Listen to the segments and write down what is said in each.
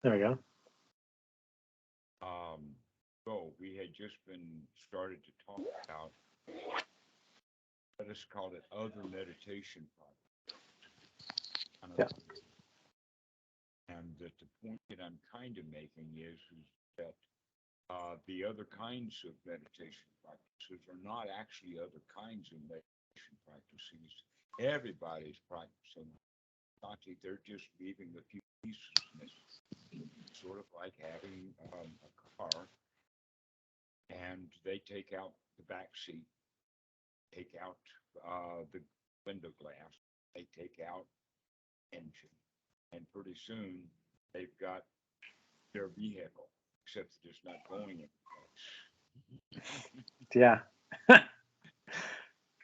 There we go. So we had just been started to talk about, let us call it other meditation Yeah. practices. And that the point that I'm kind of making is that the other kinds of meditation practices are not actually other kinds of meditation practices. Everybody's practicing sati. They're just leaving a few pieces missing. Sort of like having a car, and they take out the back seat, take out the window glass, they take out engine, and pretty soon they've got their vehicle, except that it's not going anyplace. Yeah.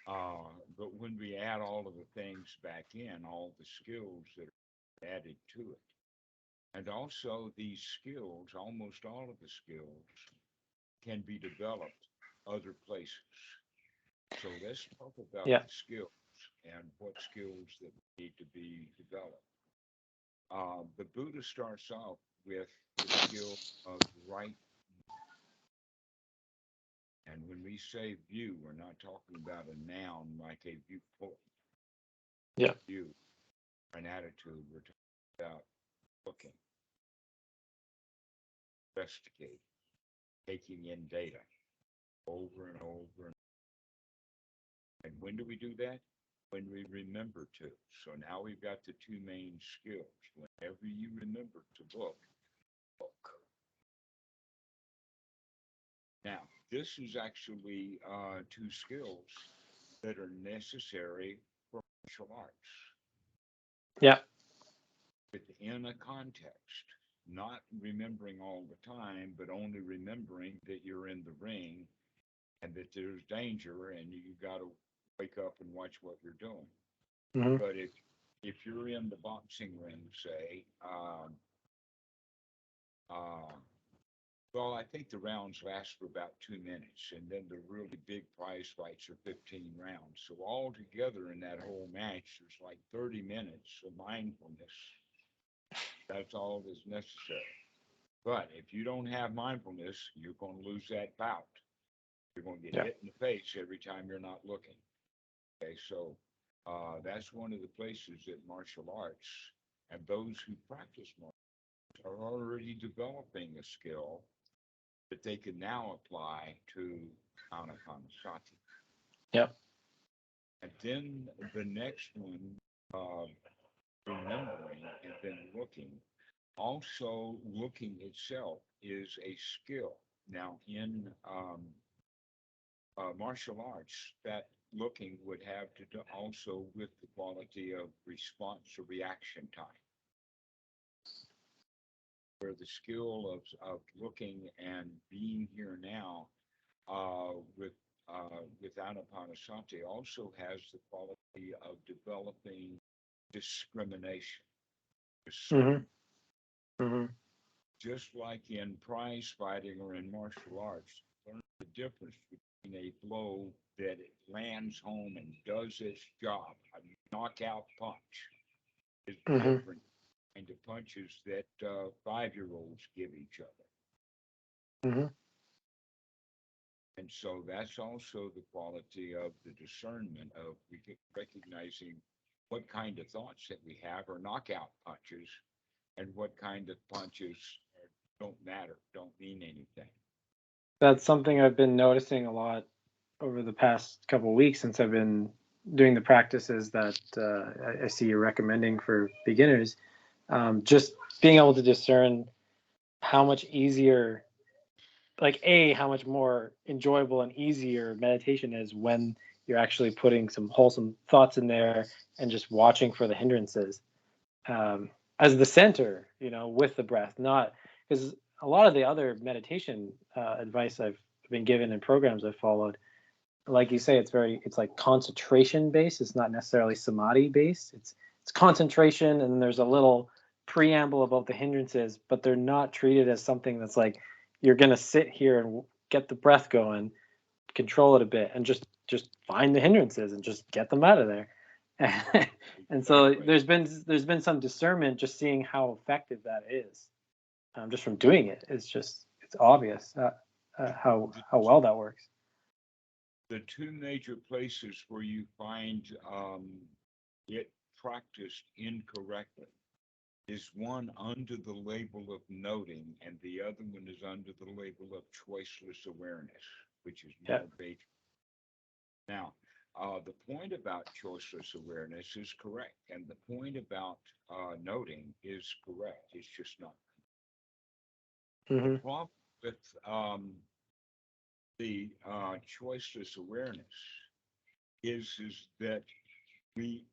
But when we add all of the things back in, all the skills that are added to it, and also these skills, almost all of the skills, can be developed other places. So let's talk about Yeah. the skills and what skills that need to be developed. The Buddha starts off with the skill of right. And when we say view, we're not talking about a noun like a viewpoint, Yeah. view, an attitude. We're talking about looking, investigating, taking in data over and over. And when do we do that? When we remember to. So now we've got the two main skills. Whenever you remember to look, look. Now, this is actually two skills that are necessary for martial arts Yeah. within a context, not remembering all the time, but only remembering that you're in the ring and that there's danger and you got to wake up and watch what you're doing. Hmm. But if you're in the boxing ring, say, uh, well, I think the rounds last for about 2 minutes, and then the really big prize fights are 15 rounds. So altogether in that whole match, there's like 30 minutes of mindfulness. That's all that's necessary. But if you don't have mindfulness, you're going to lose that bout. You're going to get Yeah. hit in the face every time you're not looking. Okay, so that's one of the places that martial arts and those who practice martial arts are already developing a skill that they can now apply to Ānāpānassatisutta. Yeah. And then the next one, uh, remembering and then looking. Also, looking itself is a skill. Now, in martial arts, that looking would have to do also with the quality of response or reaction time, where the skill of looking and being here now with Ānāpānassati also has the quality of developing discrimination, Hmm. discernment. Hmm. Just like in prize fighting or in martial arts, learn the difference between a blow that lands home and does its job, a knockout punch, is Hmm. different kind of punches that 5-year-olds give each other. Hmm. And so that's also the quality of the discernment of recognizing what kind of thoughts that we have are knockout punches and what kind of punches don't matter, don't mean anything. That's something I've been noticing a lot over the past couple of weeks since I've been doing the practices that I see you're recommending for beginners. Just being able to discern how much easier, like how much more enjoyable and easier meditation is when you're actually putting some wholesome thoughts in there and just watching for the hindrances, as the center, with the breath, not because a lot of the other meditation advice I've been given in programs I've followed, like you say, it's like concentration based. It's not necessarily samadhi based. It's concentration, and then there's a little preamble about the hindrances, but they're not treated as something that's like you're gonna sit here and get the breath going, control it a bit, and just find the hindrances and just get them out of there. And so Exactly. there's been some discernment just seeing how effective that is. just from doing it. It's obvious how well that works. The two major places where you find it practiced incorrectly is one under the label of noting, and the other one is under the label of choiceless awareness, which is more basic. Now, the point about choiceless awareness is correct, and the point about noting is correct. It's just not. Mm-hmm. The problem with the choiceless awareness is that the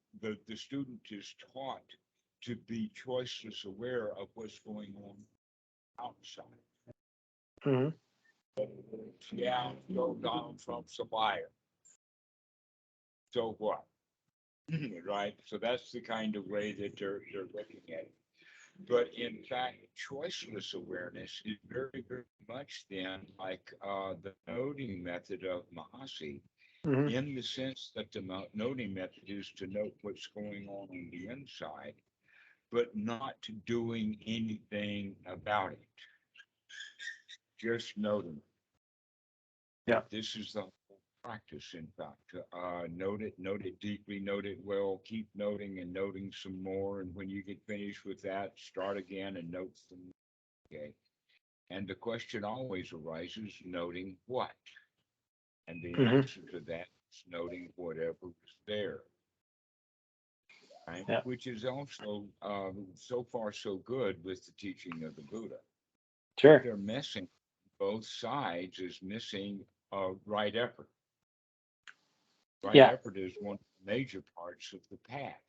student is taught to be choiceless aware of what's going on outside. Mm-hmm. Yeah, go down from supplier. So what? Right? So that's the kind of way that they're looking at it. But in fact, choiceless awareness is very, very much then like the noting method of Mahasi, Mm-hmm. in the sense that the noting method is to note what's going on the inside, but not doing anything about it. Just noting. Yeah. This is the whole practice, in fact. Note it deeply, note it well, keep noting and noting some more. And when you get finished with that, start again and note some more. Okay. And the question always arises, noting what? And the Mm-hmm. answer to that is noting whatever is there. Right? Yeah. Which is also so far so good with the teaching of the Buddha. Sure. They're missing both sides is missing right effort. Right effort is one of the major parts of the path.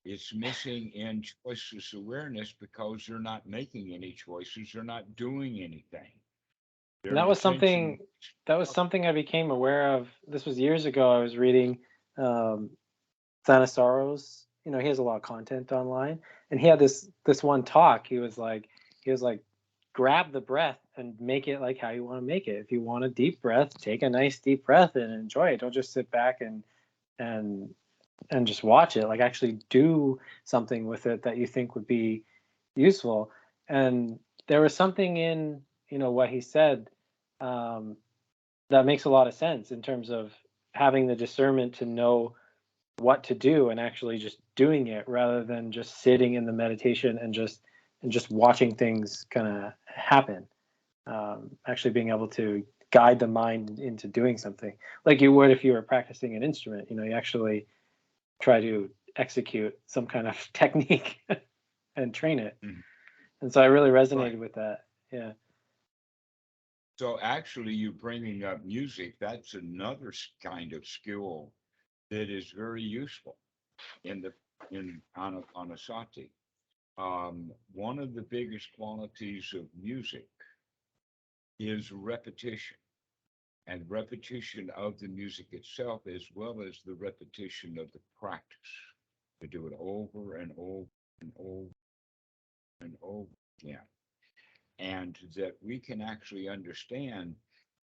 It's missing in choiceless awareness because they're not making any choices. They're not doing anything. And that was something I became aware of. This was years ago. I was reading Thanasaro's. He has a lot of content online, and he had this one talk. He was like, grab the breath and make it like how you want to make it. If you want a deep breath, take a nice deep breath and enjoy it. Don't just sit back and just watch it. Like, actually do something with it that you think would be useful. And there was something in what he said that makes a lot of sense in terms of having the discernment to know what to do and actually just doing it, rather than just sitting in the meditation and just watching things kind of happen. Actually being able to guide the mind into doing something, like you would if you were practicing an instrument. You actually try to execute some kind of technique and train it. Mhm. And so I really resonated with that. Yeah. So actually, you bringing up music, that's another kind of skill that is very useful in Ānāpānassatisutta. One of the biggest qualities of music is repetition, and repetition of the music itself, as well as the repetition of the practice. To do it over and over and over and over again. And that we can actually understand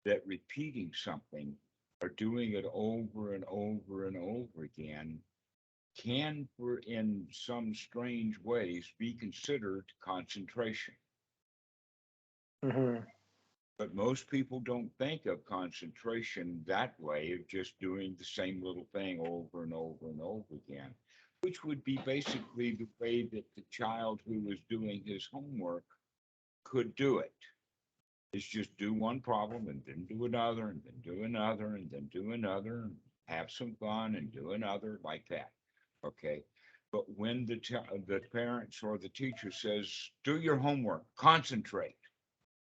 that repeating something or doing it over and over and over again can, in some strange ways, be considered concentration. Mm-hmm. But most people don't think of concentration that way, of just doing the same little thing over and over and over again, which would be basically the way that the child who was doing his homework could do it. Is just do one problem and then do another and then do another and then do another and have some fun and do another, like that. Okay. But when the parents or the teacher says, do your homework, concentrate,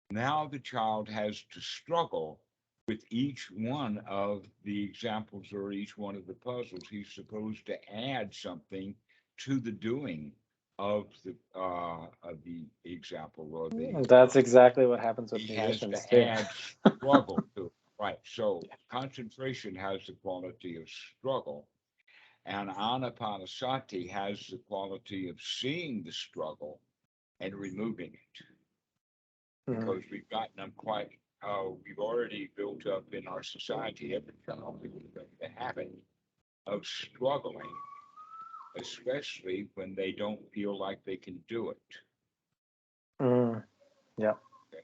now the child has to struggle with each one of the examples or each one of the puzzles. He's supposed to add something to the doing of the example or the That's exactly what happens with he has musicians to too. add struggle to it. Right. So concentration has the quality of struggle, and Ānāpānassatisutta has the quality of seeing the struggle and removing it. Mm-hmm. Because we've gotten them quite, we've already built up in our society every child the habit of struggling, especially when they don't feel like they can do it. Mm. Yeah.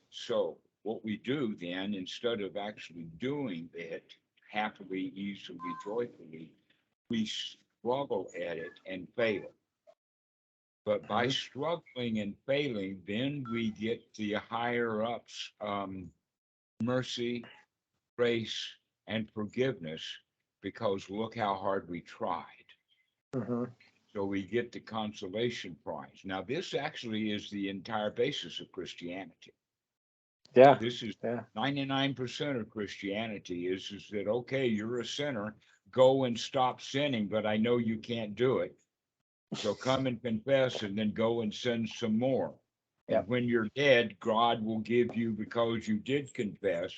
So what we do then, instead of actually doing it happily, easily, joyfully, we struggle at it and fail. But by Mhm. struggling and failing, then we get the higher ups mercy, grace, and forgiveness, because look how hard we tried. Mhm. So we get the consolation prize. Now, this actually is the entire basis of Christianity. Yeah. This is Yeah. 99% of Christianity is that, okay, you're a sinner, go and stop sinning, but I know you can't do it. So come and confess and then go and sin some more. Yeah. And when you're dead, God will give you, because you did confess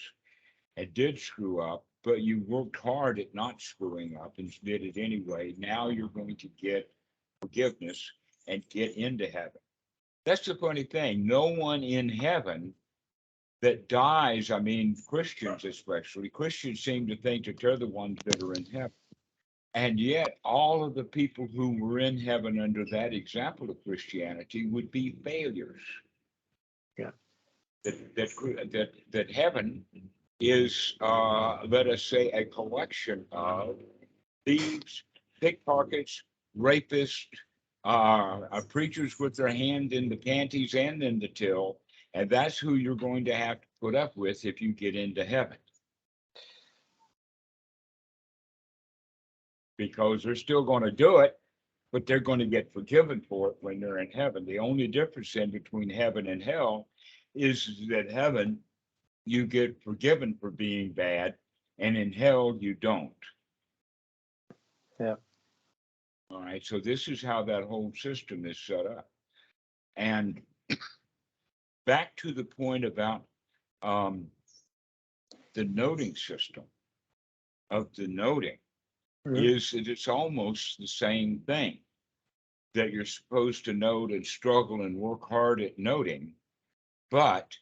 and did screw up, but you worked hard at not screwing up and did it anyway. Now you're going to get forgiveness and get into heaven. That's the funny thing. No one in heaven that dies, I mean, Christians especially, Christians seem to think that they're the ones that are in heaven. And yet, all of the people who were in heaven under that example of Christianity would be failures. Yeah. That heaven is, let us say, a collection of thieves, pickpockets, rapists, preachers with their hand in the panties and in the till, and that's who you're going to have to put up with if you get into heaven, because they're still going to do it, but they're going to get forgiven for it when they're in heaven. The only difference in between heaven and hell is that heaven, you get forgiven for being bad, and in hell, you don't. Yeah. All right. So this is how that whole system is set up. And back to the point about um, the noting system of the noting, Mhm. is that it's almost the same thing, that you're supposed to note and struggle and work hard at noting, but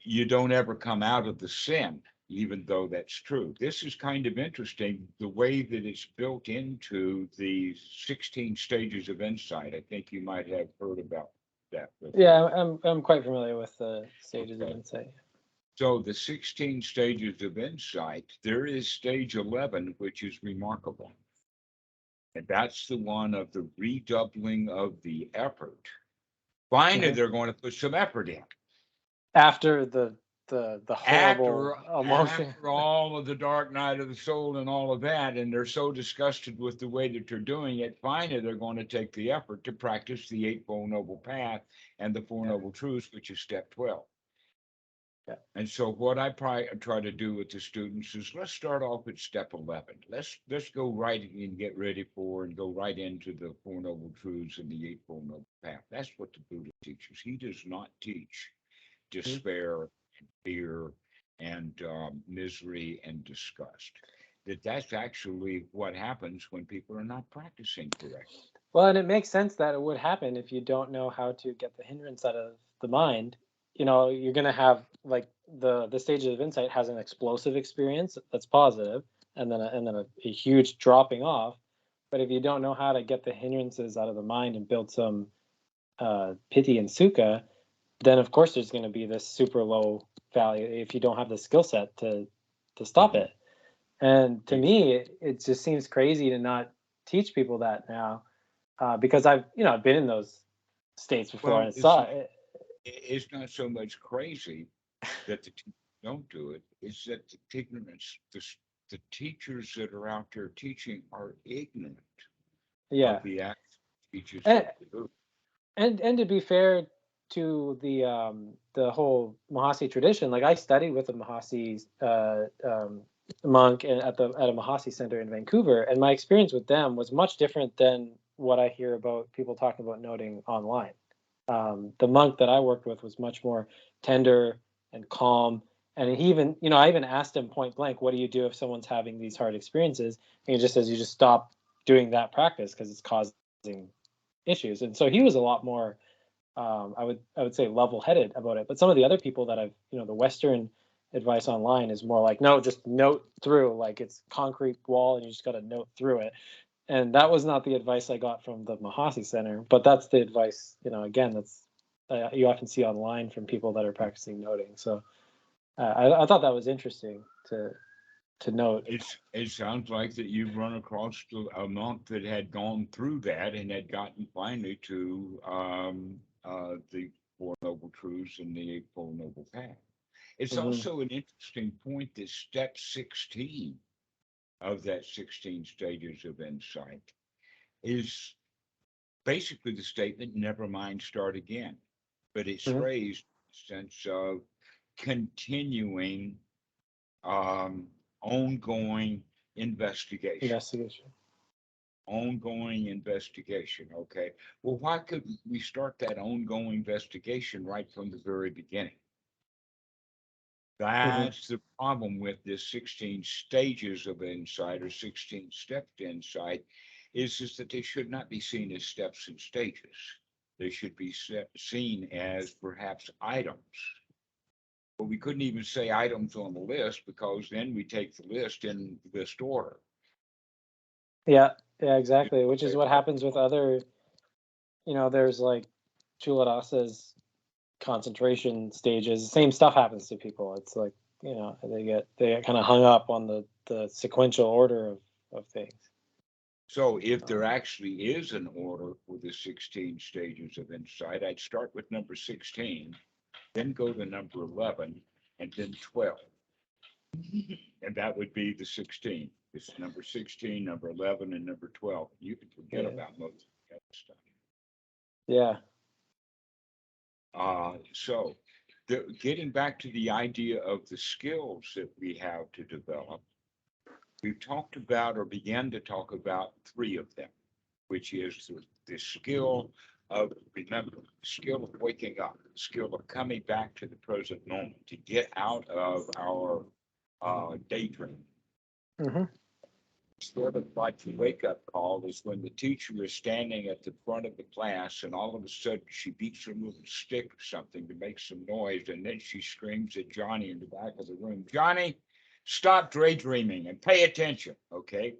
you don't ever come out of the sin, even though that's true. This is kind of interesting, the way that it's built into the 16 stages of insight. I think you might have heard about that before. Yeah. I'm quite familiar with the stages of Okay. insight. So the 16 stages of insight, there is stage 11, which is remarkable. And that's the one of the redoubling of the effort. Finally, Mhm. they're going to put some effort in. After the horrible after emotion. after all of the dark night of the soul and all of that, and they're so disgusted with the way that they're doing it, finally they're going to take the effort to practice the Eightfold Noble Path and the Four Yeah. Noble Truths, which is step 12. Yeah. And so what I try to do with the students is, let's start off at step 11. Let's go right and get ready for and go right into the Four Noble Truths and the Eightfold Noble Path. That's what the Buddha teaches. He does not teach Mhm. despair, fear, and misery and disgust. That's actually what happens when people are not practicing correctly. Well, and it makes sense that it would happen if you don't know how to get the hindrance out of the mind. You're going to have like the stages of insight has an explosive experience that's positive, and then a huge dropping off. But if you don't know how to get the hindrances out of the mind and build some piti and sukha, then of course there's going to be this super low value if you don't have the skill set to stop Mhm. it. And to It's, me, it just seems crazy to not teach people that now, because I've been in those states before well, and saw it. it's not so much crazy that the teachers don't do it. It's that the ignorance, the teachers that are out there teaching are ignorant of Yeah, the actual teachers and of the Buddha. and to be fair to the whole Mahasi tradition, like I studied with a Mahasi monk at a Mahasi center in Vancouver, and my experience with them was much different than what I hear about people talking about noting online. The monk that I worked with was much more tender and calm. And I even asked him point blank, what do you do if someone's having these hard experiences? And he just says, you just stop doing that practice because it's causing issues. And so he was a lot more, I would say, level-headed about it. But some of the other people that the Western advice online is more like, no, just note through, like it's concrete wall and you just got to note through it. And that was not the advice I got from the Mahasi Center, but that's the advice, again, that's you often see online from people that are practicing noting. So I thought that was interesting to note. It sounds like that you've run across a monk that had gone through that and had gotten finally to the Four Noble Truths and the Eightfold Noble Path. It's Hmm. also an interesting point that step 16 of that 16 stages of insight is basically the statement, never mind, start again. But it's Hmm. phrased in the sense of continuing um, ongoing investigation. Investigation. Ongoing investigation. Okay. Well, why couldn't we start that ongoing investigation right from the very beginning? Hmm. That's the problem with this 16 stages of insight or 16 steps to insight is that they should not be seen as steps and stages. They should be seen as perhaps items. But we couldn't even say items on the list because then we take the list in list order. Yeah, yeah, exactly. Which is what happens with other, there's like Chuladasa's concentration stages. Same stuff happens to people. It's like, they get kind of hung up on the sequential order of things. So if there Um, actually is an order for the 16 stages of insight, I'd start with number 16, then go to number 11, and then 12. And that would be the 16. It's number 16, number 11, and number 12. You can forget yeah, about most of the other stuff. yeah. So getting back to the idea of the skills that we have to develop, we've talked about or began to talk about three of them, which is the skill of, remember, the skill of waking up, the skill of coming back to the present moment, to get out of our daydream. Hmm. Sort of like the wake-up call is when the teacher is standing at the front of the class and all of a sudden she beats her little stick or something to make some noise, and then she screams at Johnny in the back of the room, Johnny, stop daydreaming and pay attention. Okay,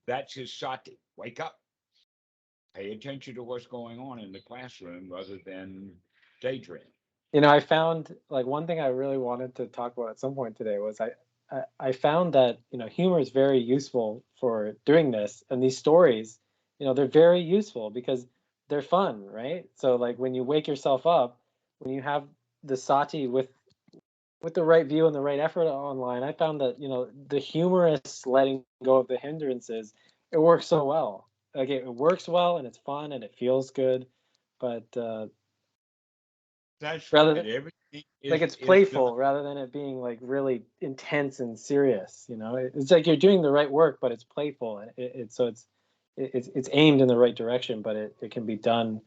that's his sati. Wake up, pay attention to what's going on in the classroom rather than daydream. I found, like, one thing I really wanted to talk about at some point today was I found that humor is very useful for doing this, and these stories, they're very useful because they're fun, right? So like when you wake yourself up, when you have the sati with the right view and the right effort online, I found that the humorous letting go of the hindrances, it works so well. Like it works well and it's fun and it feels good, but That's right. rather Everything like it's is done. playful rather than it being like really intense and serious. It's like you're doing the right work, but it's playful. It's aimed in the right direction, but it can be done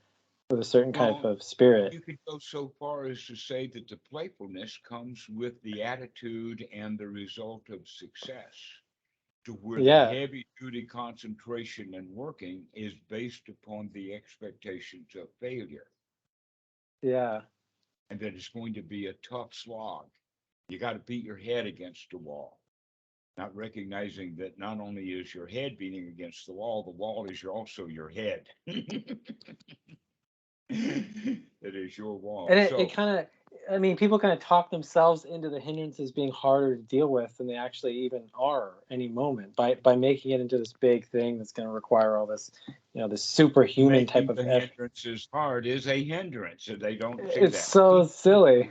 with a certain type Well, of spirit. you could go so far as to say that the playfulness comes with the attitude and the result of success, to where the Yeah, heavy duty concentration and working is based upon the expectations of failure, yeah. and that it's going to be a tough slog. You got to beat your head against the wall, not recognizing that not only is your head beating against the wall is also your head. It is your wall. And it So, kind of, I mean, people kind of talk themselves into the hindrances being harder to deal with than they actually even are any moment by making it into this big thing that's going to require all this, this superhuman type making of the effort. hindrances hard is a hindrance, and they don't see It's that. so silly.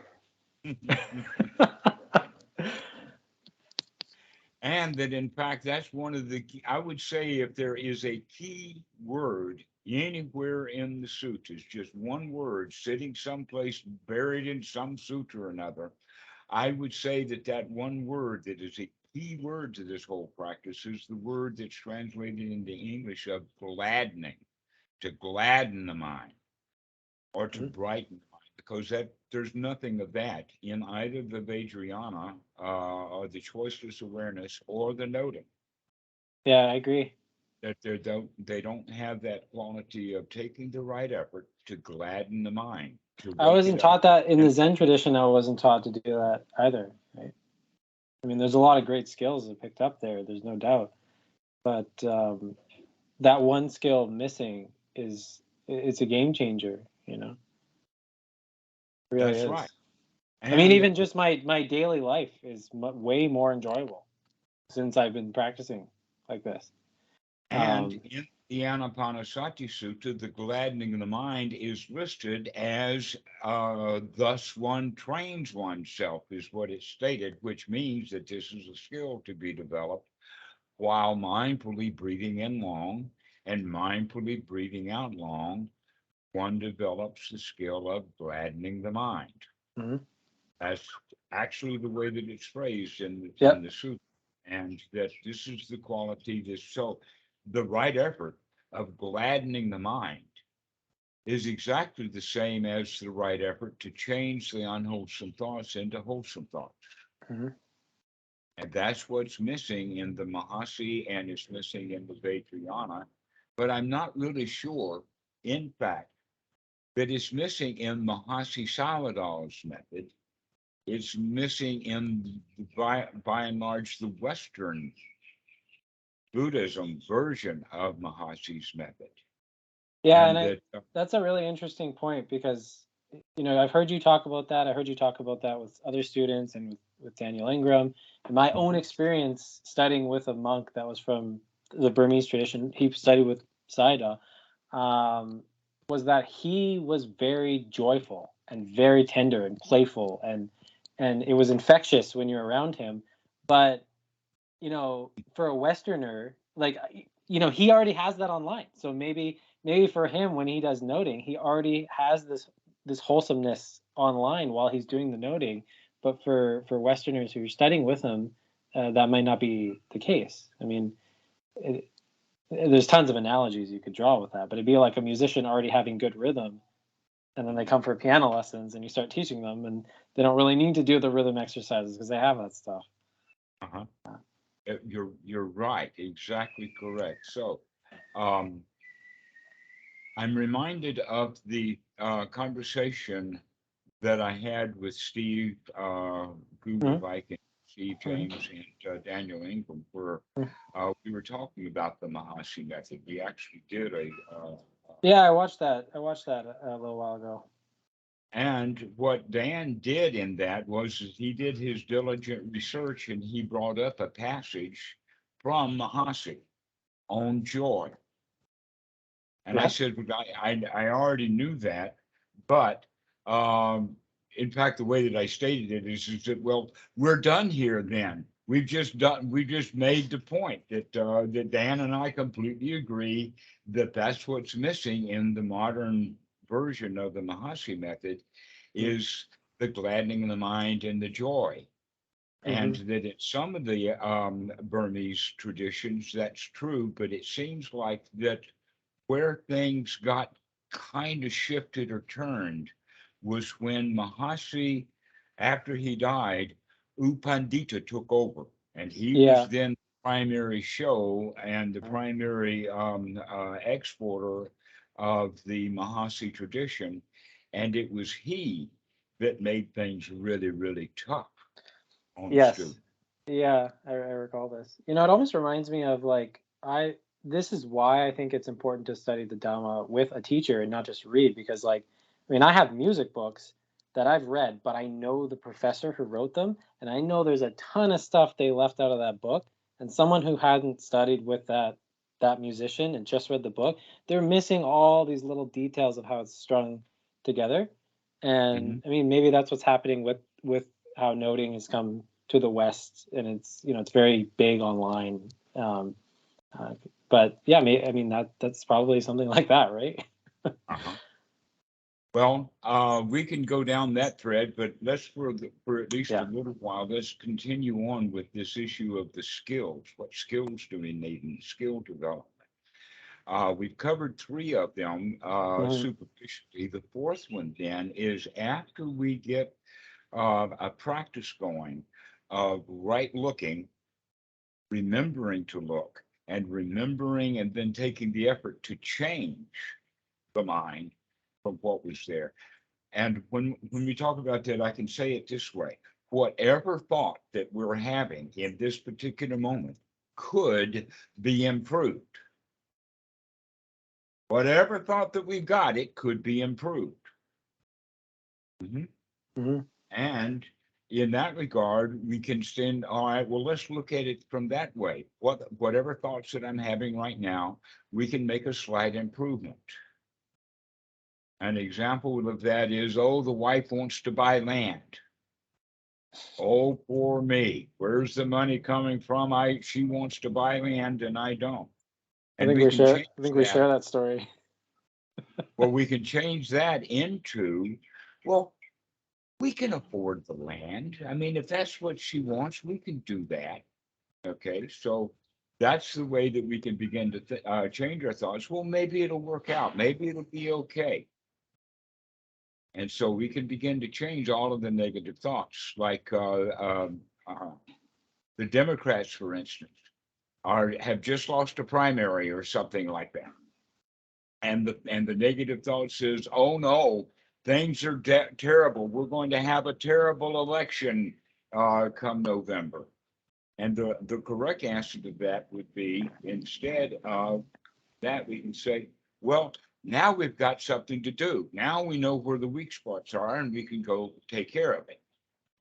And that, in fact, that's one of the I would say, if there is a key word anywhere in the sutras, just one word sitting someplace buried in some sutra or another, I would say that that one word that is a key word to this whole practice is the word that's translated into English of gladdening, to gladden the mind or to Mhm. brighten the mind, because that there's nothing of that in either the Vajrayana, or the choiceless awareness, or the noting. Yeah, I agree. That they don't have that quality of taking the right effort to gladden the mind, to I wake it wasn't up. taught that in the And Zen tradition. I wasn't taught to do that either. Right? I mean, there's a lot of great skills that picked up there. There's no doubt, but that one skill missing is it's a game changer. It really That's is. right. I mean, And even just my daily life is way more enjoyable since I've been practicing like this. in the Ānāpānassatisutta, the gladdening of the mind is listed as thus one trains oneself, is what it's stated, which means that this is a skill to be developed while mindfully breathing in long and mindfully breathing out long. One develops the skill of gladdening the mind. Mhm. That's actually the way that it's phrased in Yep. the Suttas, and that this is the quality that so the right effort of gladdening the mind is exactly the same as the right effort to change the unwholesome thoughts into wholesome thoughts. Mhm. And that's what's missing in the Mahasi and it's missing in the Vajrayana. But I'm not really sure, in fact, that it's missing in Mahāsīhanādasutta method. It's missing in, by and large, the Western Buddhism version of Mahasi's method. Yeah, and And that, that's a really interesting point because I've heard you talk about that. I heard you talk about that with other students and with Daniel Ingram. And my own experience studying with a monk that was from the Burmese tradition, he studied with Sayadaw, was that he was very joyful and very tender and playful, and it was infectious when you're around him. But for a Westerner, like he already has that online. So maybe for him, when he does noting, he already has this wholesomeness online while he's doing the noting. But for Westerners who are studying with him, that might not be the case. I mean, there's tons of analogies you could draw with that, but it'd be like a musician already having good rhythm, and then they come for piano lessons, and you start teaching them, and they don't really need to do the rhythm exercises because they have that stuff. uh-huh. You're right, exactly correct. So, um, I'm reminded of the conversation that I had with Steve Guru Mm-hmm. Viking, Steve James, and Daniel Ingram, where we were talking about the Mahasi method. We actually did Yeah, I watched that. I watched that a little while ago. and what Dan did in that was he did his diligent research and he brought up a passage from Mahasi on joy. And I Yeah. said, "Well, I already knew that, but in fact, the way that I stated it is that, well, we're done here then. We just made the point that Dan and I completely agree that that's what's missing in the modern version of the Mahasi method is the gladdening of the mind and the joy. And Mm-hmm. that in some of the Burmese traditions, that's true, but it seems like that where things got kind of shifted or turned was when Mahasi, after he died, U Pandita took over, and he was Yeah. then the primary show and the primary exporter of the Mahasi tradition, and it was he that made things really, really tough on the Yes. student. Yeah, I recall this. It almost reminds me of like this is why I think it's important to study the Dhamma with a teacher and not just read, because like I mean I have music books that I've read, but I know the professor who wrote them, and I know there's a ton of stuff they left out of that book, and someone who hadn't studied with that musician and just read the book, they're missing all these little details of how it's strung together. Mhm. And I mean maybe that's what's happening with how noting has come to the West, and it's very big online. Uh, but yeah, I mean that's probably something like that, right? Uh-huh. Well, we can go down that thread, but let's for at least a Yeah. little while, let's continue on with this issue of the skills. What skills do we need in skill development? We've covered three of them Hmm. superficially. The fourth one then is after we get a practice going of right looking, remembering to look, and remembering and then taking the effort to change the mind from what was there. And when we talk about that, I can say it this way: whatever thought that we're having in this particular moment could be improved. Whatever thought that we've got, it could be improved. Mhm. Mm-hmm. And in that regard, we can send, all right, well, let's look at it from that way. Whatever thoughts that I'm having right now, we can make a slight improvement. An example of that is, oh, the wife wants to buy land. Oh, poor me. Where's the money coming from? She wants to buy land and I don't. I And think we we can share. change I think we that. share that story. Well, we can change that into, well, we can afford the land. I mean, if that's what she wants, we can do that. Okay, so that's the way that we can begin to change our thoughts. Well, maybe it'll work out. Maybe it'll be okay. And so we can begin to change all of the negative thoughts, like the Democrats, for instance, have just lost a primary or something like that. And the negative thoughts is, oh no, things are terrible. We're going to have a terrible election come November. And the correct answer to that would be, instead of that, we can say, well, now we've got something to do. Now we know where the weak spots are and we can go take care of it.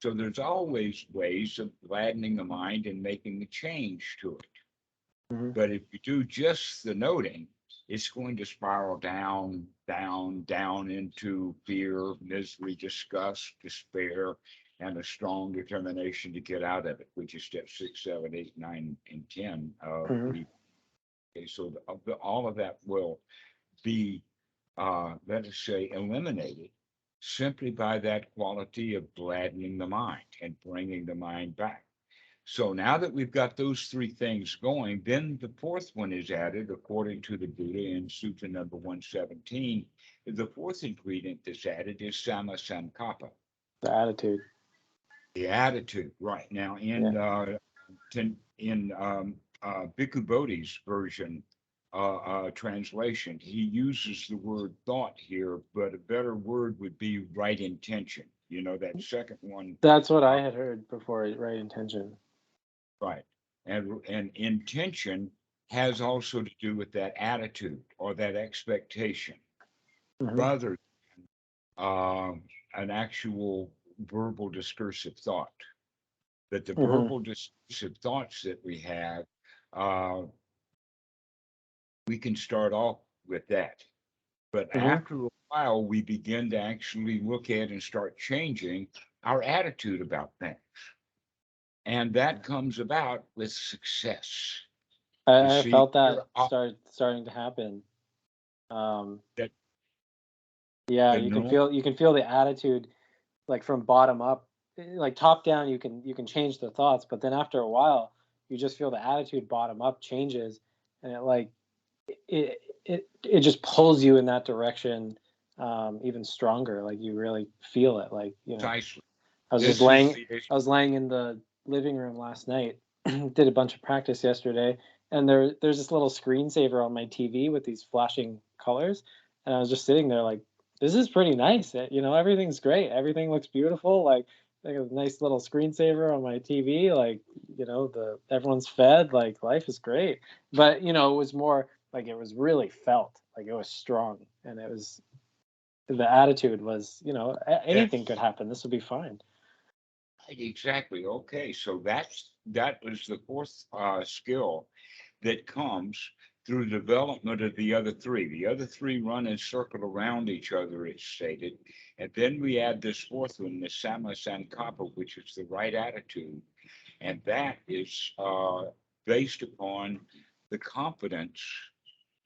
So there's always ways of gladdening the mind and making a change to it. Mm-hmm. But if you do just the noting, it's going to spiral down, down, down into fear, misery, disgust, despair, and a strong determination to get out of it, which is step 6, 7, 8, 9, and 10 of Mm-hmm. okay, so all of that will be, let us say, eliminated simply by that quality of gladdening the mind and bringing the mind back. So now that we've got those three things going, then the fourth one is added, according to the Buddha in Sutta number 117. The fourth ingredient that's added is samma sankappa, The attitude. the attitude. Right now, Yeah. in Bhikkhu Bodhi's version translation, he uses the word thought here, but a better word would be right intention. You know, that second one. That's what I had heard before. Right intention. Right. And intention has also to do with that attitude or that expectation, Mm-hmm. rather than an actual verbal discursive thought. That the Mm-hmm. verbal discursive thoughts that we have, uh, we can start off with that. But Mm-hmm. after a while, we begin to actually look at and start changing our attitude about things. And that comes about with success. You I see, felt that starting to happen. Um, that yeah, the norm. you can feel the attitude like from bottom up, like top down. You can change the thoughts, but then after a while, you just feel the attitude bottom up changes, and it just pulls you in that direction even stronger. Like you really feel it. Like Precisely. I was just This is laying the issue. I was laying in the living room last night, did a bunch of practice yesterday, and there's this little screensaver on my TV with these flashing colors, and I was just sitting there like, this is pretty nice. Everything's great. Everything looks beautiful. Like a nice little screensaver on my TV. Like the everyone's fed. Like life is great. But it was more like it was really felt. Like it was strong, and it was the attitude was anything could Yes, happen. This will be fine. exactly. Okay, so that was the fourth skill that comes through development of the other three. The other three run and circle around each other, it's stated. And then we add this fourth one, the samma sankappa, which is the right attitude. And that is based upon the confidence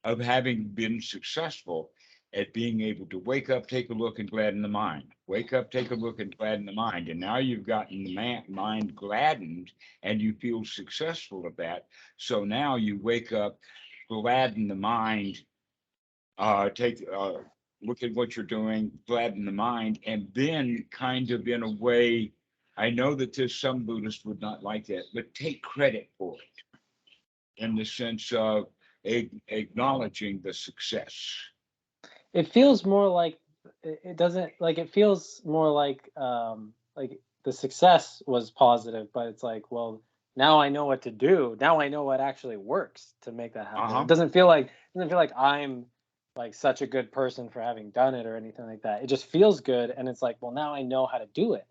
of having been successful at being able to wake up, take a look, and gladden the mind. Wake up, take a look, and gladden the mind. And now you've gotten the mind gladdened and you feel successful at that. So now you wake up, gladden the mind, take look at what you're doing, gladden the mind, and then kind of in a way, I know that there's some Buddhists would not like that, but take credit for it in the sense of acknowledging the success. It feels more like it doesn't like it feels more like the success was positive, but it's like, well, now I know what to do. Now I know what actually works to make that happen. Uh-huh. It doesn't feel like I'm like such a good person for having done it or anything like that. It just feels good, and it's like, well, now I know how to do it.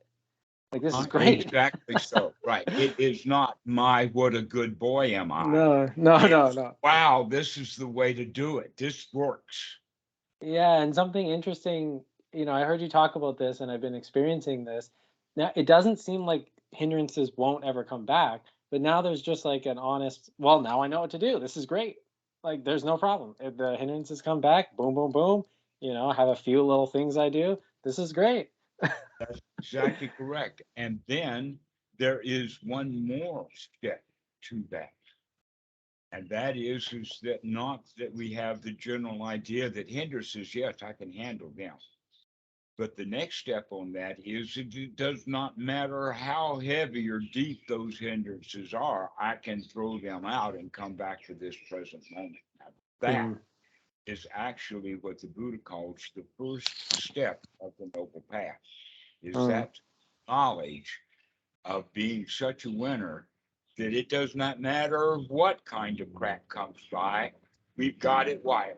Like, this is great. Exactly so. Right. It is not my what a good boy am I. No, no, no, It's no. wow, this is the way to do it. This works. Yeah, and something interesting, I heard you talk about this and I've been experiencing this. Now, it doesn't seem like hindrances won't ever come back, but now there's just like an honest, well, now I know what to do. This is great. Like, there's no problem. If the hindrances come back, boom, boom, boom, I have a few little things I do. This is great. That's exactly correct. And then there is one more step to that. And that is that not that we have the general idea that hindrances, yes, I can handle them. But the next step on that is it does not matter how heavy or deep those hindrances are, I can throw them out and come back to this present moment. Now, that Mm, is actually what the Buddha calls the first step of the Noble Path, is mm, that knowledge of being such a winner that it does not matter what kind of crap comes by, we've got it wired.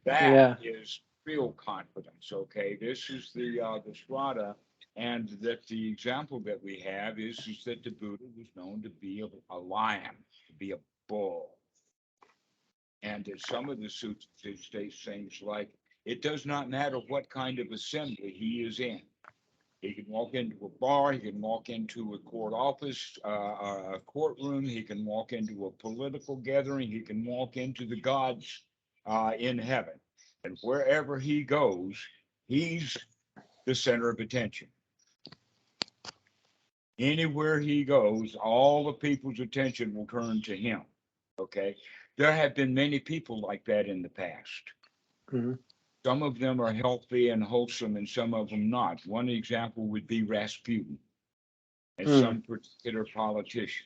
That yeah. is real confidence. Okay, this is the strata, and that the example that we have is that the Buddha was known to be a lion, to be a bull, and that some of the sutras state things like it does not matter what kind of assembly he is in. He can walk into a bar. He can walk into a court office, a courtroom. He can walk into a political gathering. He can walk into the gods in heaven. And wherever he goes, he's the center of attention. Anywhere he goes, all the people's attention will turn to him. Okay. There have been many people like that in the past. Mm, Some of them are healthy and wholesome, and some of them not. One example would be Rasputin and mm. some particular politician.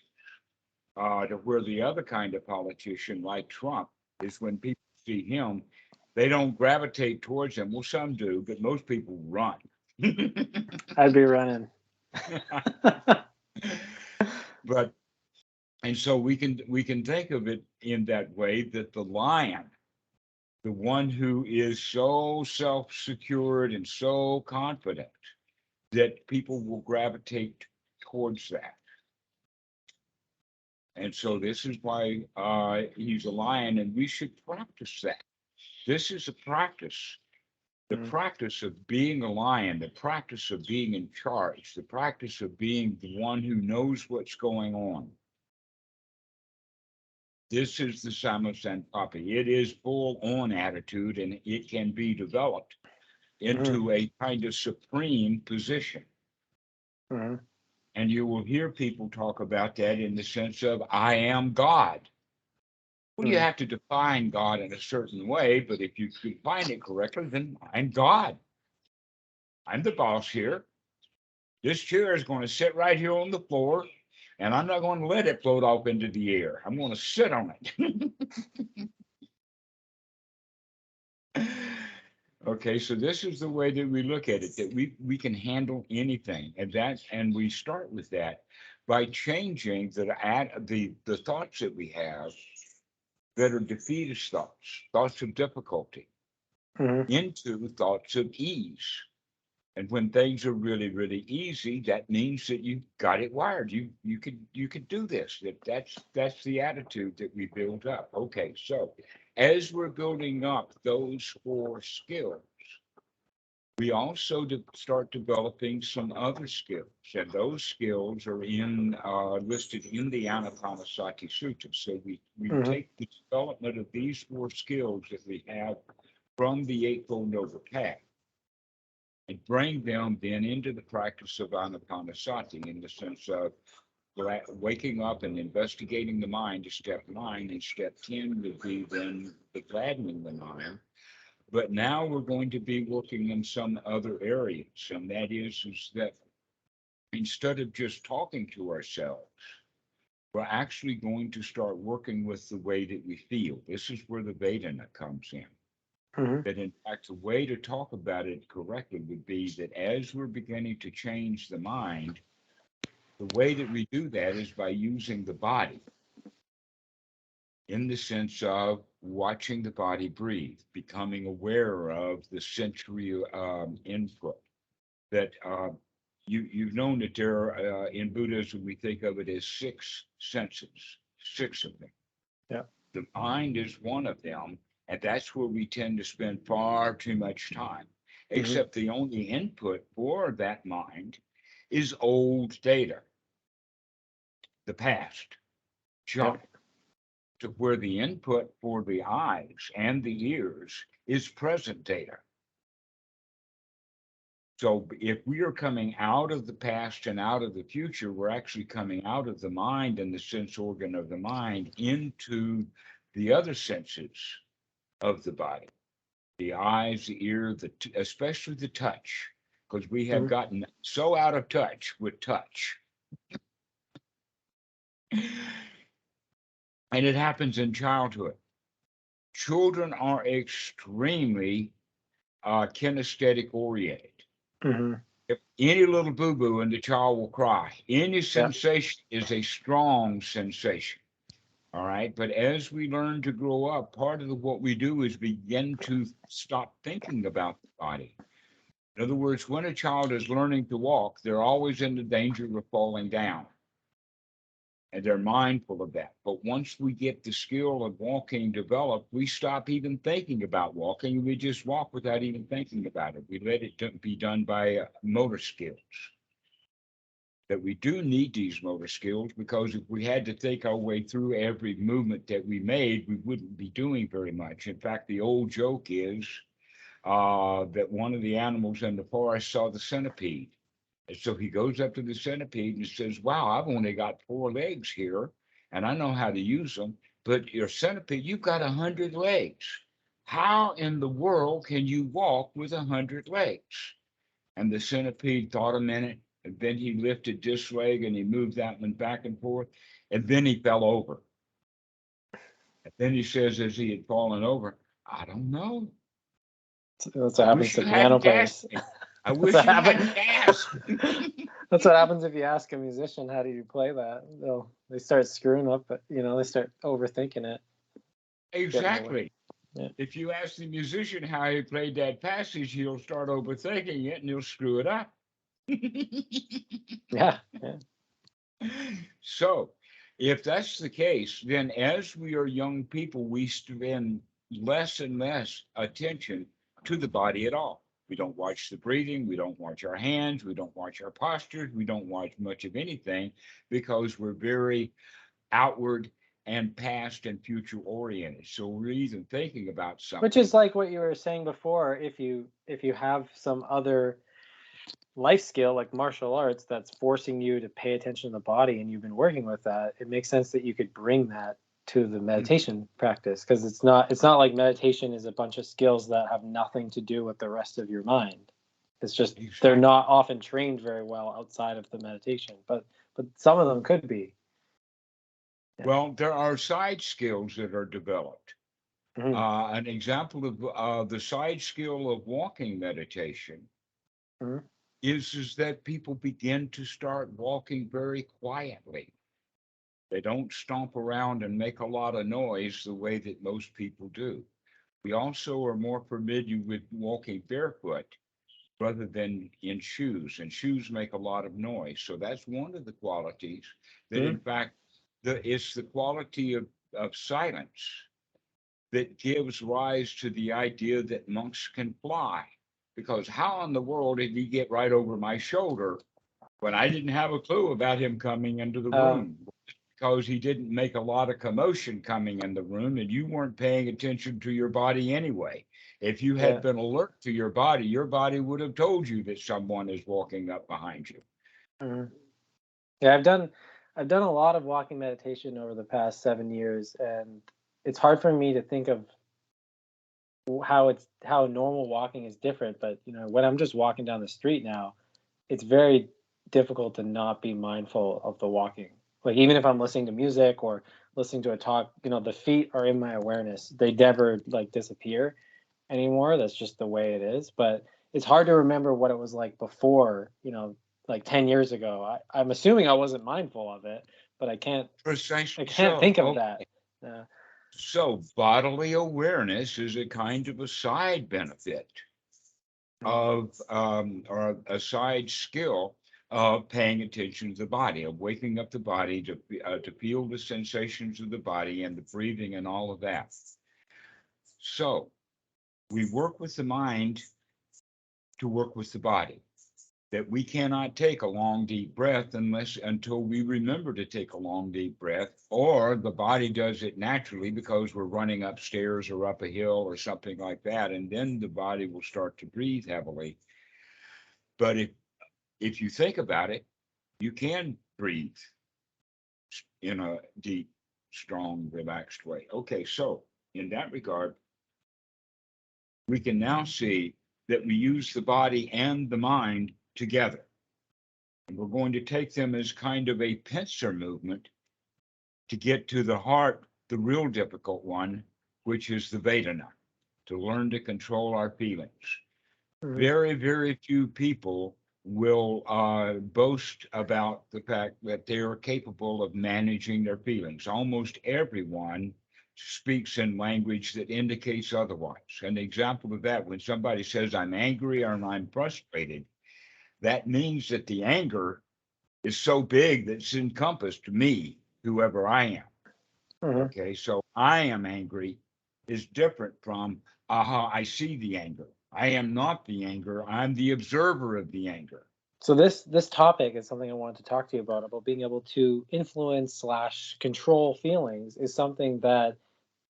To where the other kind of politician, like Trump, is when people see him, they don't gravitate towards him. Well, some do, but most people run. I'd be running. But and so we can think of it in that way that the lion, the one who is so self-secured and so confident that people will gravitate towards that. And so this is why he's a lion, and we should practice that. This is a practice. The Mm, practice of being a lion, the practice of being in charge, the practice of being the one who knows what's going on. This is the samma sankappa. It is full on attitude, and it can be developed mm, into a kind of supreme position. mm, And you will hear people talk about that in the sense of, I am God. Well, you mm. have to define God in a certain way, but if you define it correctly, then I'm God. I'm the boss here. This chair is going to sit right here on the floor, and I'm not going to let it float off into the air. I'm going to sit on it. Okay, so this is the way that we look at it, that we can handle anything. And we start with that by changing the thoughts that we have that are defeatist thoughts of difficulty, Mhm. into thoughts of ease. And when things are really, really easy, that means that you got it wired. You could do this. That's the attitude that we build up. Okay, so as we're building up those 4 skills, we also start developing some other skills, and those skills are listed in the Ānāpānassatisutta. So we Mhm. take the development of these 4 skills that we have from the Eightfold Noble Path and bring them then into the practice of Ānāpānassati, in the sense of waking up and investigating the mind is step 9, and step 10 would be then the gladdening the mind. But now we're going to be working in some other areas, and that is that instead of just talking to ourselves, we're actually going to start working with the way that we feel. This is where the vedanā comes in. Mhm. That in fact, the way to talk about it correctly would be that as we're beginning to change the mind, the way that we do that is by using the body. in the sense of watching the body breathe, becoming aware of the sensory input. That you've known that there are, in Buddhism, we think of it as six senses, six of them. Yeah. The mind is one of them, and that's where we tend to spend far too much time, except the only input for that mind is old data, the past, Yeah. junk, to where the input for the eyes and the ears is present data. So if we are coming out of the past and out of the future, we're actually coming out of the mind and the sense organ of the mind into the other senses of the body, the eyes, the ear, especially the touch, because we have gotten so out of touch with touch. And it happens in childhood. Children are extremely kinesthetic oriented. If any little boo-boo and the child will cry. Any sensation is a strong sensation. All right. But as we learn to grow up, part of what we do is begin to stop thinking about the body. In other words, when a child is learning to walk, they're always in the danger of falling down. And they're mindful of that. But once we get the skill of walking developed, we stop even thinking about walking. We just walk without even thinking about it. We let it be done by motor skills. That we do need these motor skills, because if we had to think our way through every movement that we made, we wouldn't be doing very much. In fact, the old joke is that one of the animals in the forest saw the centipede. And so he goes up to the centipede and says, wow, I've only got 4 legs here and I know how to use them. But your centipede, you've got 100 legs. How in the world can you walk with 100 legs? And the centipede thought a minute, and then he lifted this leg and he moved that one back and forth. And then he fell over. And then he says, as he had fallen over, I don't know. That's what happens to piano players. I wish you hadn't asked. That's what happens if you ask a musician, how do you play that? They start screwing up, but they start overthinking it. Exactly. Yeah. If you ask the musician how he played that passage, he'll start overthinking it and he'll screw it up. Yeah. So if that's the case, then as we are young people, we spend less and less attention to the body at all. We don't watch the breathing. We don't watch our hands. We don't watch our postures. We don't watch much of anything, because we're very outward and past and future oriented. So we're even thinking about something. Which is like what you were saying before. If you have some other life skill like martial arts that's forcing you to pay attention to the body, and you've been working with that, it makes sense that you could bring that to the meditation practice, because it's not like meditation is a bunch of skills that have nothing to do with the rest of your mind. It's just they're not often trained very well outside of the meditation, but some of them could be. Well, there are side skills that are developed. An example of the side skill of walking meditation is that people begin to start walking very quietly. They don't stomp around and make a lot of noise the way that most people do. We also are more familiar with walking barefoot rather than in shoes, and shoes make a lot of noise. So that's one of the qualities that, in fact, it's the quality of silence that gives rise to the idea that monks can fly. Because how in the world did he get right over my shoulder when I didn't have a clue about him coming into the room? Because he didn't make a lot of commotion coming in the room, and you weren't paying attention to your body anyway. If you had been alert to your body would have told you that someone is walking up behind you. Yeah, I've done a lot of walking meditation over the past 7 years, and it's hard for me to think of how normal walking is different. But when I'm just walking down the street now, it's very difficult to not be mindful of the walking. Like, even if I'm listening to music or listening to a talk, the feet are in my awareness. They never disappear anymore. That's just the way it is. But it's hard to remember what it was like before, like 10 years ago. I'm assuming I wasn't mindful of it, but I can't think of that. So bodily awareness is a kind of a side benefit of or a side skill of paying attention to the body, of waking up the body to feel the sensations of the body and the breathing and all of that. So we work with the mind to work with the body. That we cannot take a long deep breath until we remember to take a long deep breath, or the body does it naturally because we're running upstairs or up a hill or something like that, and then the body will start to breathe heavily. But if you think about it, you can breathe in a deep, strong, relaxed way. Okay, so in that regard, we can now see that we use the body and the mind together. And we're going to take them as kind of a pincer movement to get to the heart, the real difficult one, which is the vedanā, to learn to control our feelings. Very, very few people will boast about the fact that they are capable of managing their feelings. Almost everyone speaks in language that indicates otherwise. An example of that, when somebody says, I'm angry or I'm frustrated, that means that the anger is so big that it's encompassed me, whoever I am. Okay, so I am angry is different from, aha, I see the anger. I am not the anger. I'm the observer of the anger. So this topic is something I wanted to talk to you about being able to influence / control feelings is something that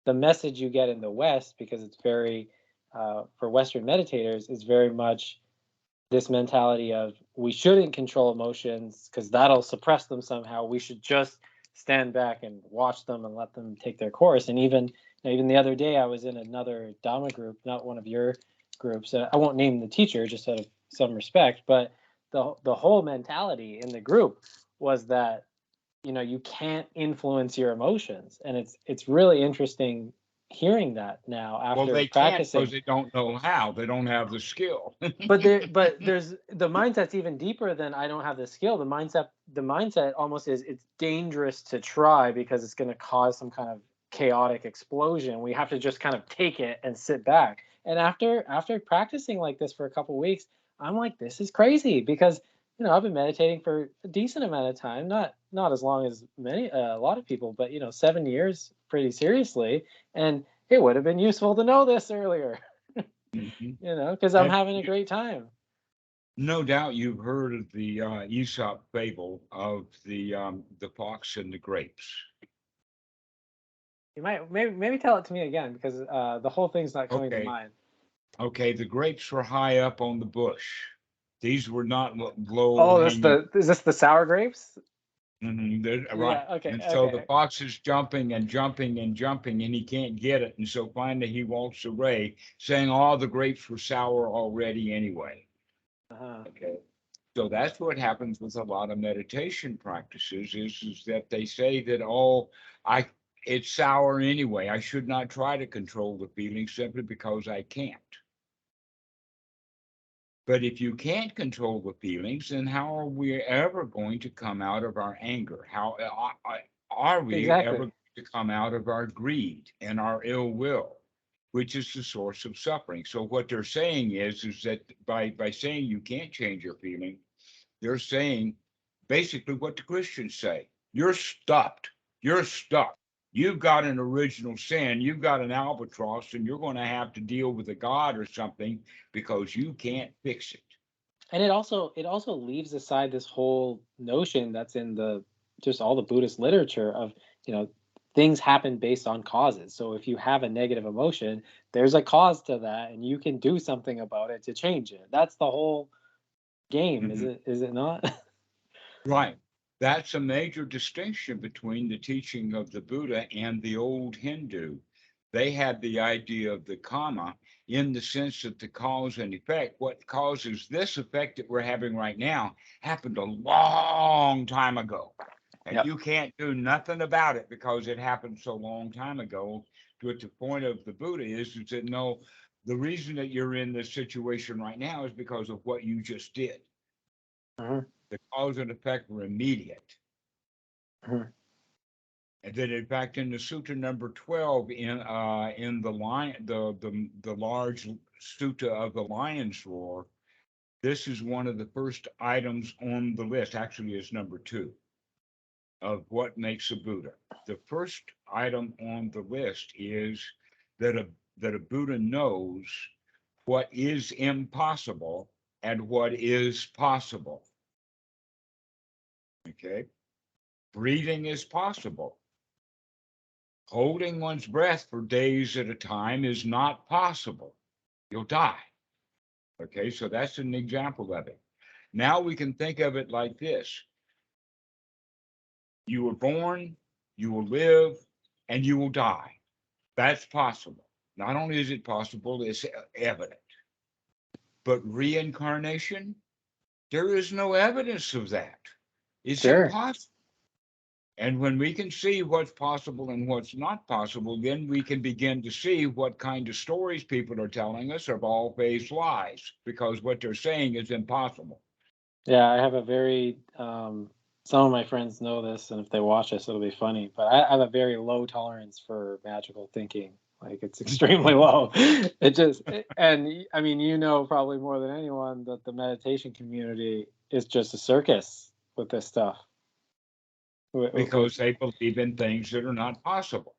the message you get in the West, because it's very, for Western meditators, is very much this mentality of we shouldn't control emotions because that'll suppress them somehow. We should just stand back and watch them and let them take their course. And even the other day, I was in another Dhamma group, not one of your groups. I won't name the teacher just out of some respect, but the whole mentality in the group was that you can't influence your emotions, and it's really interesting hearing that now Well, after they can't practicing. because they don't know how. They don't have the skill. But there's the mindset's even deeper than I don't have the skill. The mindset almost is it's dangerous to try because it's going to cause some kind of chaotic explosion. We have to just kind of take it and sit back. And after practicing like this for a couple of weeks, I'm like, this is crazy because I've been meditating for a decent amount of time, not as long as a lot of people, but 7 years pretty seriously, and it would have been useful to know this earlier. Mhm. Because I'm And having a great time. no doubt you've heard of the Aesop fable of the fox and the grapes. You might maybe tell it to me again because the whole thing's not coming to Okay. mind. Okay, the grapes were high up on the bush. These were not low Oh, hanging. is this the sour grapes? Right. Yeah. Okay. And so the Okay. fox is jumping and jumping and jumping, and he can't get it. And so finally he walks away saying all the grapes were sour already anyway. Uh-huh. Okay. So that's what happens with a lot of meditation practices is that they say that, oh, I it's sour anyway. I should not try to control the feeling simply because I can't. But if you can't control the feelings, then how are we ever going to come out of our anger? How are we ever Exactly. going to come out of our greed and our ill will, which is the source of suffering? So what they're saying is that by saying you can't change your feeling, they're saying basically what the Christians say. You're stopped. You're stuck. You've got an original sin. You've got an albatross, and you're going to have to deal with a God or something because you can't fix it. And it also leaves aside this whole notion that's in the just all the Buddhist literature of you know things happen based on causes. So if you have a negative emotion, there's a cause to that, and you can do something about it to change it. That's the whole game, is Mhm. it? Is it not? Right. That's a major distinction between the teaching of the Buddha and the old Hindu. They had the idea of the karma in the sense that the cause and effect, what causes this effect that we're having right now, happened a long time ago. And Yep. you can't do nothing about it because it happened so long time ago. But the point of the Buddha is that no, the reason that you're in this situation right now is because of what you just did. Mhm. The cause and effect were immediate. Mhm. And then, in fact, in the Sutta number 12, in the lion, the large Sutta of the Lion's Roar, this is one of the first items on the list. Actually, it's number 2 of what makes a Buddha. The first item on the list is that a Buddha knows what is impossible and what is possible. Okay, breathing is possible. Holding one's breath for days at a time is not possible. You'll die. Okay, so that's an example of it. Now we can think of it like this. You were born, you will live, and you will die. That's possible. Not only is it possible, it's evident. But reincarnation, there is no evidence of that. It's Sure. impossible. And when we can see what's possible and what's not possible, then we can begin to see what kind of stories people are telling us are all-faced lies, because what they're saying is impossible. Yeah, I have a very some of my friends know this, and if they watch this, it'll be funny. But I have a very low tolerance for magical thinking. Like, it's extremely low. And I mean, you know, probably more than anyone, that the meditation community is just a circus with this stuff. Because they believe in things that are not possible.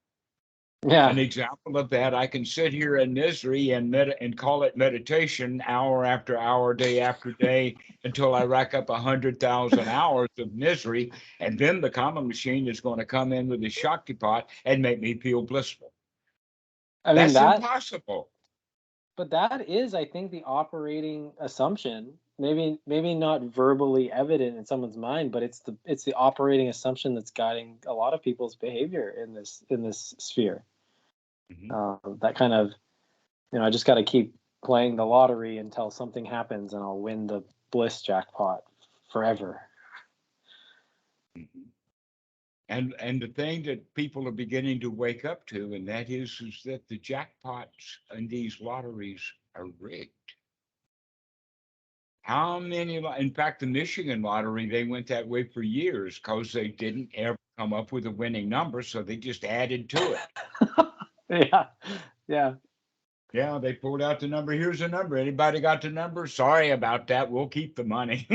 Yeah. An example of that, I can sit here in misery and call it meditation hour after hour, day after day, until I rack up 100,000 hours of misery, and then the karma machine is going to come in with a Shakti pot and make me feel blissful. I mean, That's impossible. But that is, I think, the operating assumption. Maybe not verbally evident in someone's mind, but it's the operating assumption that's guiding a lot of people's behavior in this sphere. That kind of, I just got to keep playing the lottery until something happens, and I'll win the bliss jackpot forever. And the thing that people are beginning to wake up to, and that is that the jackpots and these lotteries are rigged. How many? In fact, the Michigan lottery, they went that way for years because they didn't ever come up with a winning number, so they just added to it. Yeah. Yeah, they pulled out the number. Here's the number. Anybody got the number? Sorry about that. We'll keep the money.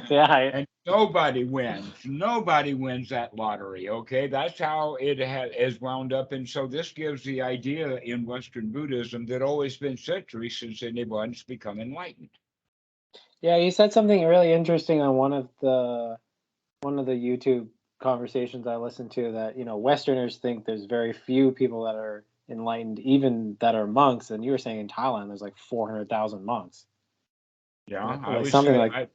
Yeah. And nobody wins. Nobody wins that lottery. Okay, that's how it has wound up. And so this gives the idea in Western Buddhism that always been centuries since anyone's become enlightened. Yeah, you said something really interesting on one of the YouTube conversations I listened to, that Westerners think there's very few people that are enlightened, even that are monks. And you were saying in Thailand there's like 400,000 monks. Yeah, I like would something say like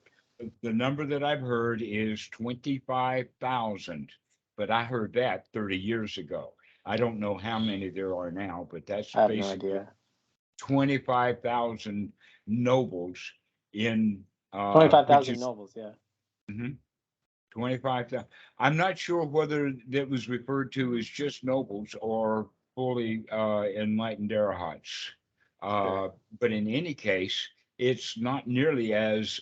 the number that I've heard is 25,000, but I heard that 30 years ago. I don't know how many there are now, but that's I have no basically idea. 25,000 nobles in which 25,000 is nobles, yeah. 25,000. I'm not sure whether that was referred to as just nobles or fully enlightened arahats. Sure. But in any case, it's not nearly as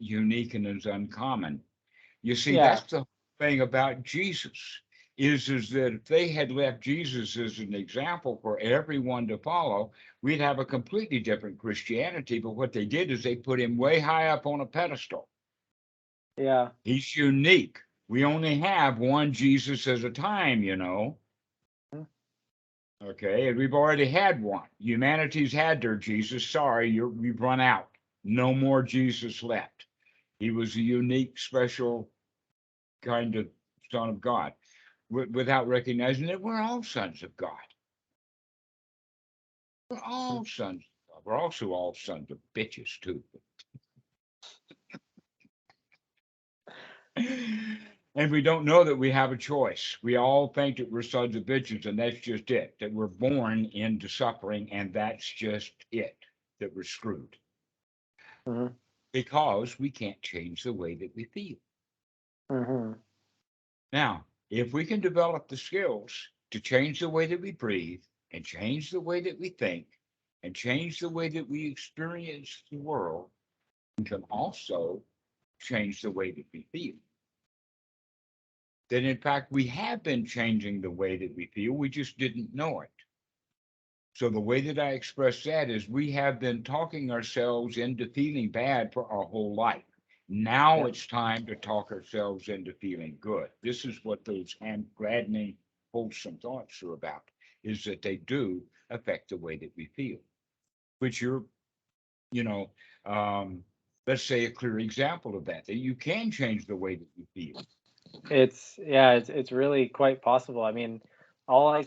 unique and as uncommon. You see, Yeah. that's the thing about Jesus, is that if they had left Jesus as an example for everyone to follow, we'd have a completely different Christianity. But what they did is they put him way high up on a pedestal. Yeah. He's unique. We only have one Jesus at a time, Okay, and we've already had one. Humanity's had their Jesus. Sorry, we've run out. No more Jesus left. He was a unique, special kind of son of God, without recognizing that we're all sons of God. We're all sons of God. We're also all sons of bitches, too. And we don't know that we have a choice. We all think that we're sons of bitches, and that's just it, that we're born into suffering, and that's just it, that we're screwed. Because we can't change the way that we feel. Now, if we can develop the skills to change the way that we breathe, and change the way that we think, and change the way that we experience the world, we can also change the way that we feel. that in fact we have been changing the way that we feel, we just didn't know it. So the way that I express that is we have been talking ourselves into feeling bad for our whole life. Now it's time to talk ourselves into feeling good. This is what those gladdening, wholesome thoughts are about, is that they do affect the way that we feel, which you're, you know, let's say a clear example of that you can change the way that you feel. It's really quite possible. I mean, all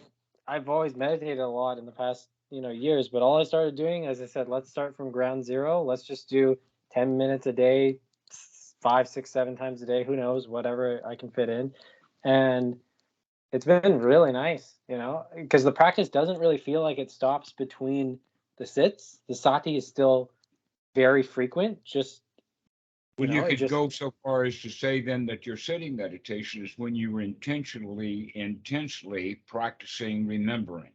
I've always meditated a lot in the past, years, but all I started doing, as I said, let's start from ground zero. Let's just do 10 minutes a day, 5, 6, 7 times a day, who knows, whatever I can fit in. And it's been really nice, because the practice doesn't really feel like it stops between the sits. The sati is still very frequent, just Well, you it could just go so far as to say then that your sitting meditation is when you were intensely practicing remembering.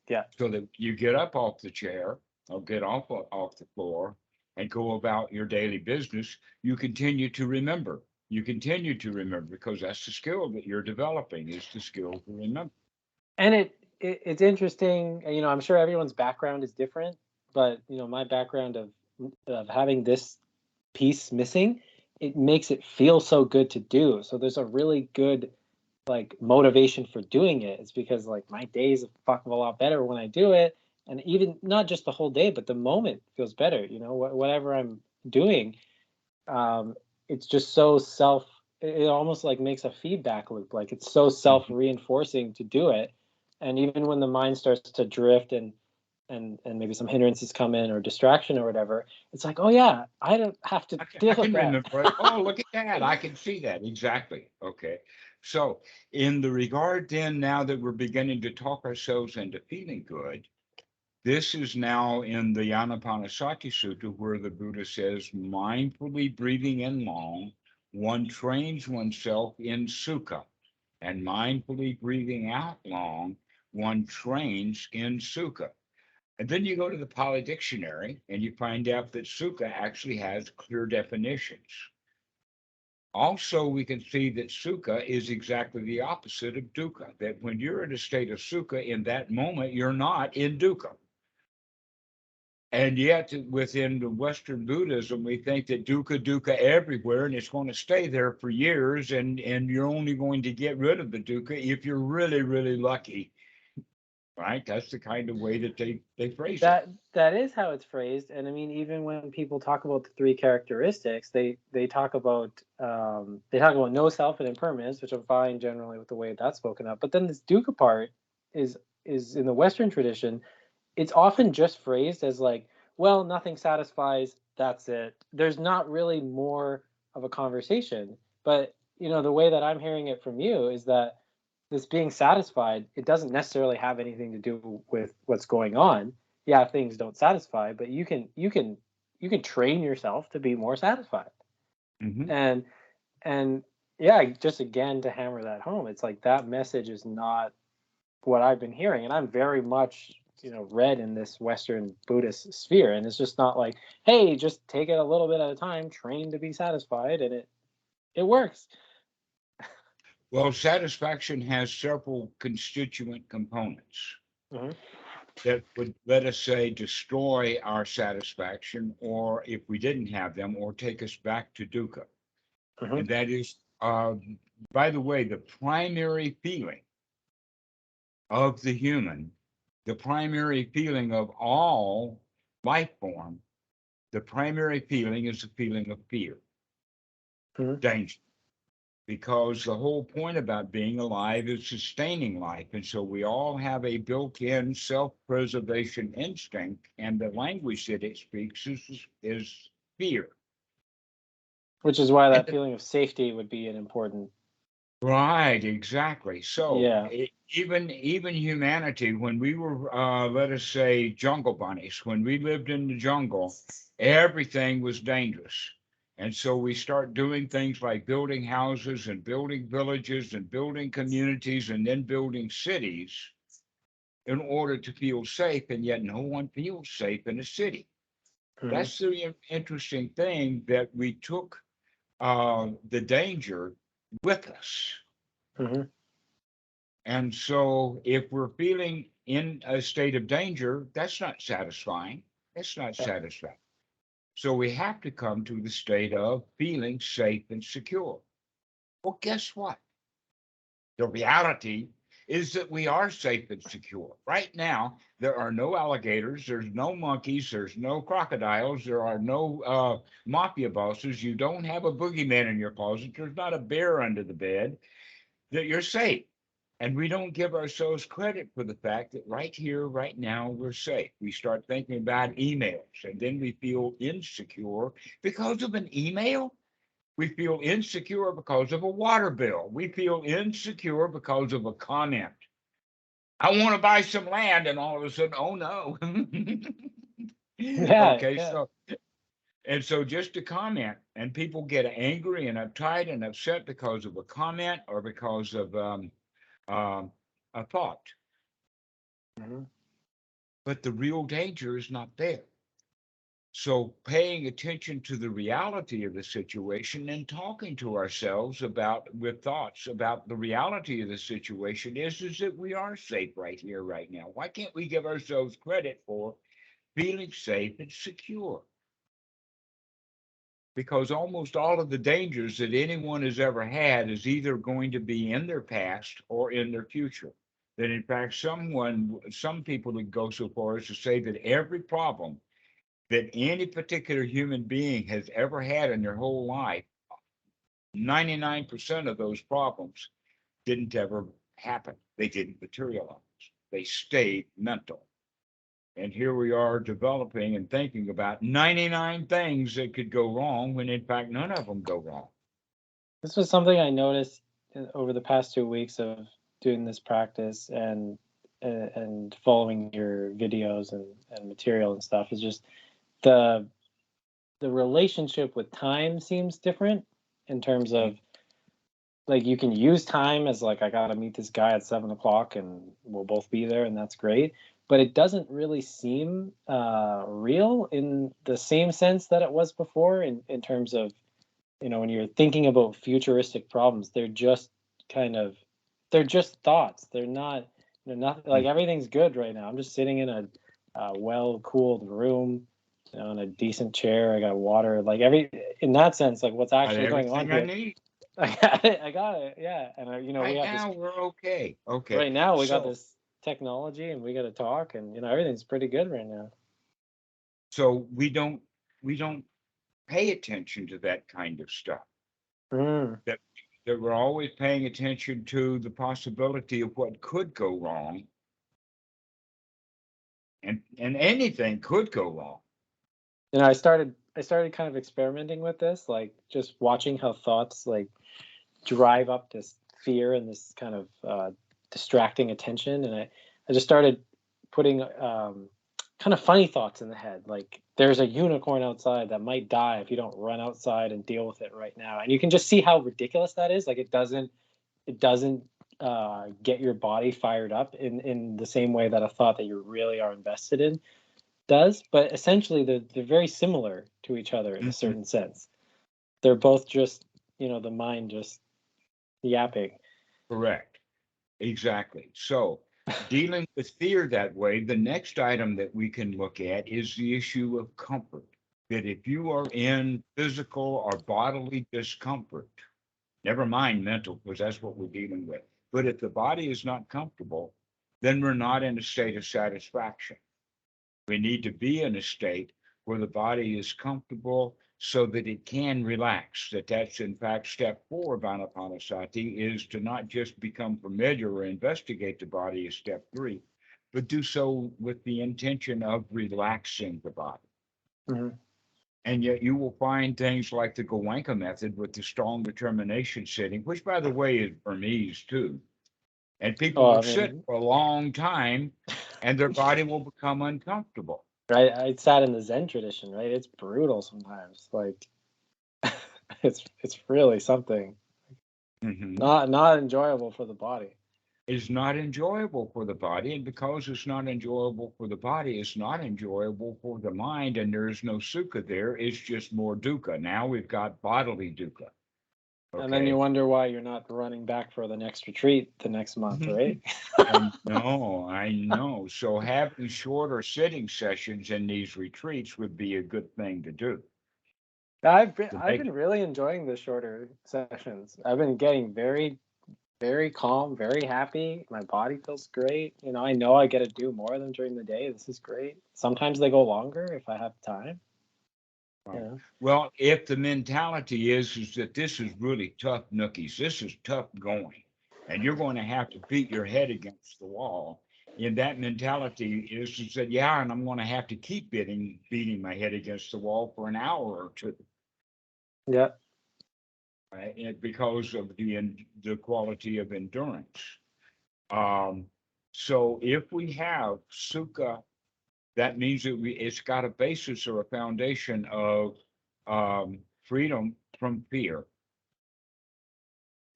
yeah. So that you get up off the chair or get off the floor and go about your daily business, you continue to remember. You continue to remember because that's the skill that you're developing, is the skill to remember. And it's interesting, I'm sure everyone's background is different, but my background of having this piece missing, it makes it feel so good to do. So there's a really good like motivation for doing it. It's because like my days are fucking a lot better when I do it, and even not just the whole day, but the moment feels better. Whatever I'm doing, it's just so it almost like makes a feedback loop. Like it's so self-reinforcing to do it. And even when the mind starts to drift and maybe some hindrances come in or distraction or whatever, it's like, oh yeah, I don't have to I deal with can that. remember it. Oh, look at that. I can see that. Exactly. Okay. So, in the regard then, now that we're beginning to talk ourselves into feeling good, this is now in the Ānāpānassatisutta, where the Buddha says, mindfully breathing in long, one trains oneself in sukha, and mindfully breathing out long, one trains in sukha. And then you go to the Pali Dictionary and you find out that sukha actually has clear definitions. Also, we can see that sukha is exactly the opposite of dukkha, that when you're in a state of sukha, in that moment, you're not in dukkha. And yet, within the Western Buddhism, we think that dukkha everywhere, and it's going to stay there for years, and you're only going to get rid of the dukkha if you're really, really lucky, right? That's the kind of way that they phrase it. That is how it's phrased. And I mean, even when people talk about the three characteristics, they talk about no self and impermanence, which I'm fine generally with the way that's spoken of. But then this dukkha part is in the Western tradition, it's often just phrased as like, well, nothing satisfies, that's it. There's not really more of a conversation. But the way that I'm hearing it from you is that this being satisfied, it doesn't necessarily have anything to do with what's going on. Yeah, things don't satisfy, but you can train yourself to be more satisfied. Mm-hmm. And yeah, just again to hammer that home, it's like that message is not what I've been hearing, and I'm very much read in this Western Buddhist sphere, and it's just not like, hey, just take it a little bit at a time, train to be satisfied, and it works. Well, satisfaction has several constituent components Mm-hmm. that would, let us say, destroy our satisfaction, or if we didn't have them, or take us back to dukkha. Mm-hmm. And that is, by the way, the primary feeling of the human, the primary feeling of all life form, the primary feeling is the feeling of fear, Mm-hmm. danger. Because the whole point about being alive is sustaining life. And so we all have a built in self preservation instinct, and the language that it speaks is fear. Which is why And that feeling of safety would be an important. right, exactly. So Yeah. even humanity, when we were, let us say, jungle bunnies, when we lived in the jungle, everything was dangerous. And so we start doing things like building houses and building villages and building communities and then building cities in order to feel safe. And yet no one feels safe in a city. Mm-hmm. That's the interesting thing, that we took the danger with us. Hmm. And so if we're feeling in a state of danger, that's not satisfying. That's not Yeah. satisfying. So we have to come to the state of feeling safe and secure. Well, guess what? The reality is that we are safe and secure. Right now, there are no alligators, there's no monkeys, there's no crocodiles, there are no mafia bosses. You don't have a boogeyman in your closet, there's not a bear under the bed, that you're safe. And we don't give ourselves credit for the fact that right here, right now, we're safe. We start thinking about emails, and then we feel insecure because of an email. We feel insecure because of a water bill. We feel insecure because of a comment. I want to buy some land, and all of a sudden, oh no. Yeah. Okay, Yeah. so just a comment, and people get angry and uptight and upset because of a comment or because of a thought. Hmm. But the real danger is not there. So paying attention to the reality of the situation and talking to ourselves about with thoughts about the reality of the situation is that we are safe right here, right now. Why can't we give ourselves credit for feeling safe and secure? Because almost all of the dangers that anyone has ever had is either going to be in their past or in their future. That in fact, some people would go so far as to say that every problem that any particular human being has ever had in their whole life, 99% of those problems didn't ever happen. They didn't materialize. They stayed mental. And here we are developing and thinking about 99 things that could go wrong when in fact none of them go wrong. This was something I noticed over the past 2 weeks of doing this practice and following your videos and material and stuff. Is just the the relationship with time seems different in terms of, like, you can use time as like, I gotta meet this guy at 7 o'clock and we'll both be there and that's great, but it doesn't really seem real in the same sense that it was before, in terms of, when you're thinking about futuristic problems, they're just kind of, they're just thoughts. They're not like everything's good right now. I'm just sitting in a well cooled room, in a decent chair. I got water, like in that sense, like what's Got actually going on everything I here. need. I got it. Yeah. And we Right got this now, we're okay. Okay. right now. We got So, this technology, and we got to talk, and everything's pretty good right now. so we don't pay attention to that kind of stuff. Mm. That that we're always paying attention to the possibility of what could go wrong, and anything could go wrong. I started kind of experimenting with this, like just watching how thoughts like drive up this fear and this kind of distracting attention, and I just started putting kind of funny thoughts in the head, like there's a unicorn outside that might die if you don't run outside and deal with it right now, and you can just see how ridiculous that is. Like it doesn't get your body fired up in the same way that a thought that you really are invested in does, but essentially they're very similar to each other in a Mhm. certain sense. They're both just, the mind just yapping. Correct. Exactly. So, dealing with fear that way, the next item that we can look at is the issue of comfort. That if you are in physical or bodily discomfort, never mind mental, because that's what we're dealing with. But if the body is not comfortable, then we're not in a state of satisfaction. We need to be in a state where the body is comfortable so that it can relax. That's in fact step 4 of Ānāpānassati, is to not just become familiar or investigate the body as step 3, but do so with the intention of relaxing the body. Hmm. And yet you will find things like the Goenka method with the strong determination sitting, which by the way is Burmese too. And people Oh, will I sit mean, for a long time and their body will become uncomfortable. I sat in the Zen tradition, right? It's brutal sometimes. Like it's really something. Mhm. Not enjoyable for the body. Is not enjoyable for the body. And because it's not enjoyable for the body, it's not enjoyable for the mind. And there's no sukha there. It's just more dukkha. Now we've got bodily dukkha. And then you Okay. wonder why you're not running back for the next retreat the next month, right? I know. So having shorter sitting sessions in these retreats would be a good thing to do. To I've make been really enjoying the shorter sessions. I've been getting very calm, very happy. My body feels great. I know I get to do more of them during the day. This is great. Sometimes they go longer if I have time. Right. Yeah. Well, if the mentality is that this is really tough nookies, this is tough going, and you're going to have to beat your head against the wall. And that mentality is that, yeah, and I'm going to have to keep beating my head against the wall for an hour or two, Yeah. right? Because of the quality of endurance. Um, so if we have sukha, that means that it's got a basis or a foundation of freedom from fear.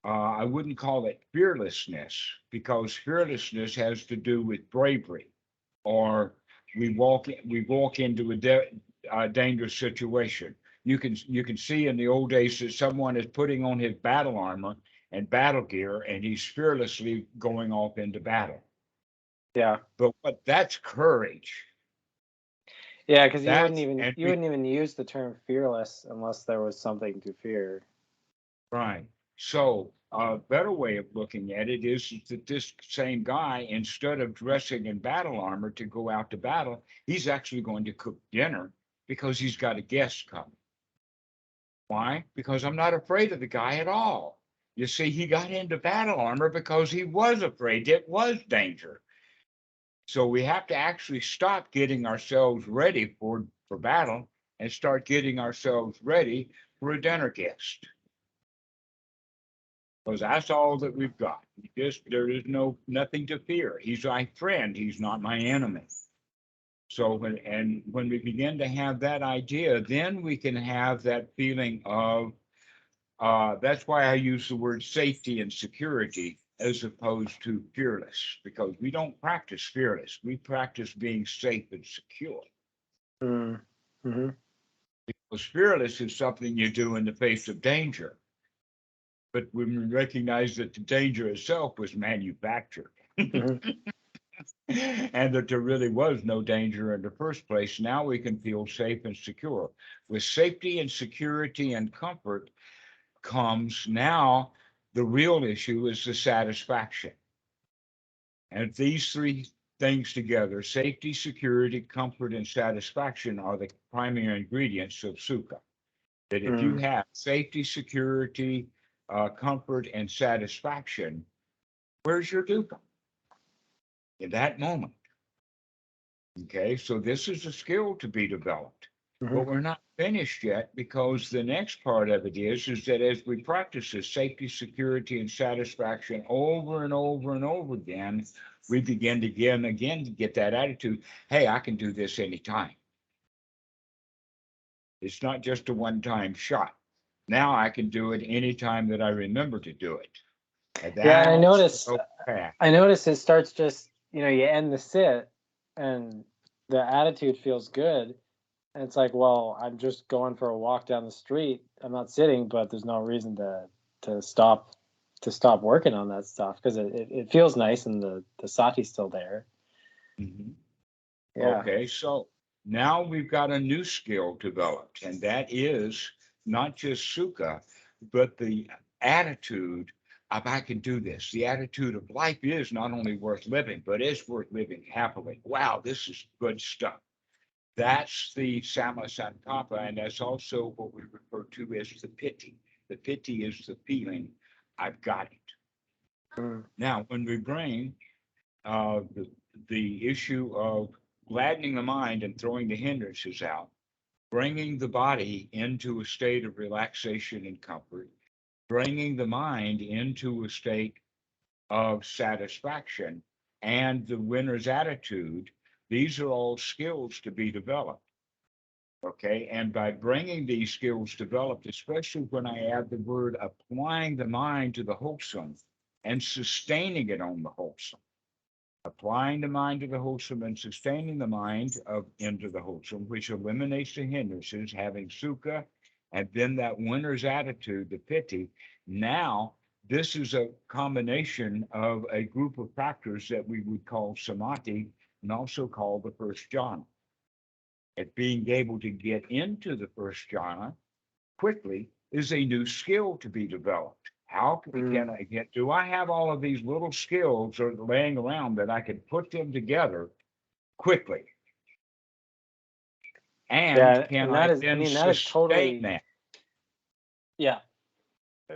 I wouldn't call it fearlessness, because fearlessness has to do with bravery, or we walk into a dangerous situation. You can see in the old days that someone is putting on his battle armor and battle gear, and he's fearlessly going off into battle. Yeah. But that's courage. Yeah, because you wouldn't That's even and you wouldn't even use the term fearless unless there was something to fear. right. So a better way of looking at it is that this same guy, instead of dressing in battle armor to go out to battle, he's actually going to cook dinner because he's got a guest coming. Why? Because I'm not afraid of the guy at all. You see, he got into battle armor because he was afraid. It was danger. So we have to actually stop getting ourselves ready for battle and start getting ourselves ready for a dinner guest. Because that's all that we've got. There is nothing to fear. He's my friend. He's not my enemy. So when we begin to have that idea, then we can have that feeling of that's why I use the word safety and security as opposed to fearless, because we don't practice fearless. We practice being safe and secure. Mm. Hmm. Because fearless is something you do in the face of danger. But when we recognize that the danger itself was manufactured, Hmm. and that there really was no danger in the first place, now we can feel safe and secure. With safety and security and comfort comes now the real issue is the satisfaction. And these three things together, safety, security, comfort, and satisfaction, are the primary ingredients of sukha. That if you Mm. have safety, security, comfort, and satisfaction, where's your dukkha? In that moment. Okay, so this is a skill to be developed, Hmm. but we're not finished yet, because the next part of it is that as we practice this safety, security, and satisfaction over and over and over again, we begin to again to get that attitude. Hey, I can do this anytime. It's not just a one-time shot. Now I can do it anytime that I remember to do it. And Yeah, and that's the path. I notice it starts just, you end the sit and the attitude feels good. And it's like, well, I'm just going for a walk down the street. I'm not sitting, but there's no reason to stop working on that stuff because it feels nice and the sati's still there. Mhm. Yeah. Okay, so now we've got a new skill developed, and that is not just sukha, but the attitude of I can do this. The attitude of life is not only worth living, but it's worth living happily. Wow, this is good stuff. That's the samma sankappa, and that's also what we refer to as the piti. The piti is the feeling, I've got it. Mm. Now, when we bring uh, the, the issue of gladdening the mind and throwing the hindrances out, bringing the body into a state of relaxation and comfort, bringing the mind into a state of satisfaction, and the winner's attitude. These are all skills to be developed. Okay. And by bringing these skills developed, especially when I add the word applying the mind to the wholesome and sustaining it on the wholesome, applying the mind to the wholesome and sustaining the mind into the wholesome, which eliminates the hindrances, having sukha and then that winner's attitude, the piti. Now, this is a combination of a group of factors that we would call samadhi and also call the first jhana. At being able to get into the first jhana quickly is a new skill to be developed. How can I get, do I have all of these little skills or laying around that I can put them together quickly? And can I then that is sustain totally, that? yeah,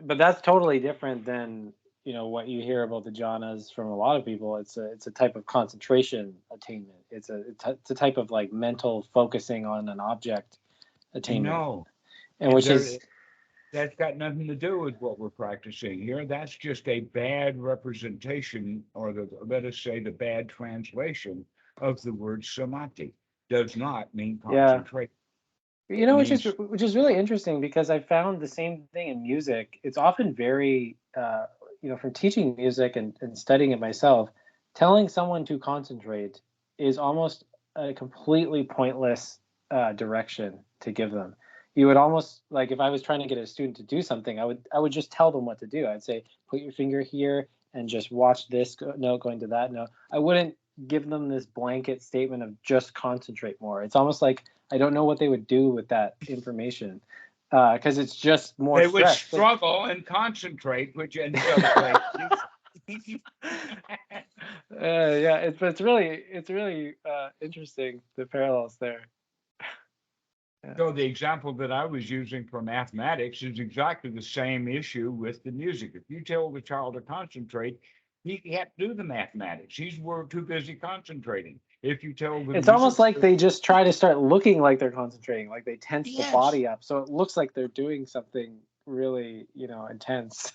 but that's totally different than, what you hear about the jhanas from a lot of people. It's a type of concentration attainment. It's a type of like mental focusing on an object attainment, No, and which there, is, that's got nothing to do with what we're practicing here. That's just a bad representation, or let us say, the bad translation of the word samadhi. Does not mean yeah. concentrate. It means Which is really interesting, because I found the same thing in music. It's often very, from teaching music and studying it myself, telling someone to concentrate is almost a completely pointless direction to give them. You would almost, like, if I was trying to get a student to do something, I would just tell them what to do. I'd say, put your finger here and just watch this note going to that note. I wouldn't give them this blanket statement of just concentrate more. It's almost like I don't know what they would do with that information, because it's just more they would stress. struggle and concentrate, which ends up like Yeah, it's really interesting, the parallels there. Yeah. so the example that I was using for mathematics is exactly the same issue with the music. If you tell the child to concentrate, he can't do the mathematics. He's too busy concentrating. If you tell the It's almost music, like they just try to start looking like they're concentrating, like they tense the yes. body up so it looks like they're doing something really, intense.